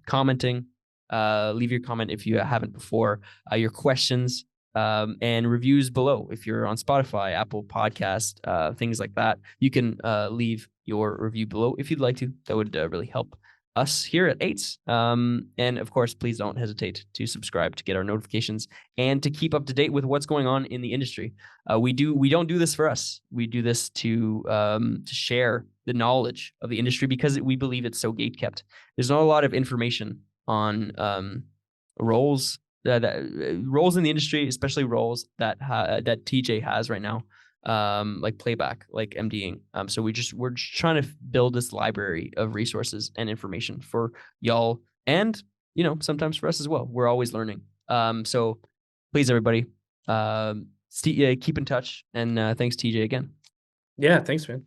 commenting. Leave your comment if you haven't before. Your questions and reviews below. If you're on Spotify, Apple Podcast, things like that, you can leave your review below if you'd like to. That would really help us here at Eights. And of course, please don't hesitate to subscribe to get our notifications and to keep up to date with what's going on in the industry. We don't do this for us. We do this to share the knowledge of the industry because we believe it's so gatekept. There's not a lot of information on roles roles in the industry, especially roles that TJ has right now, like playback, like MDing. So we're just trying to build this library of resources and information for y'all, and sometimes for us as well. We're always learning. So please, everybody, keep in touch, and thanks, TJ, again. Yeah, thanks, man.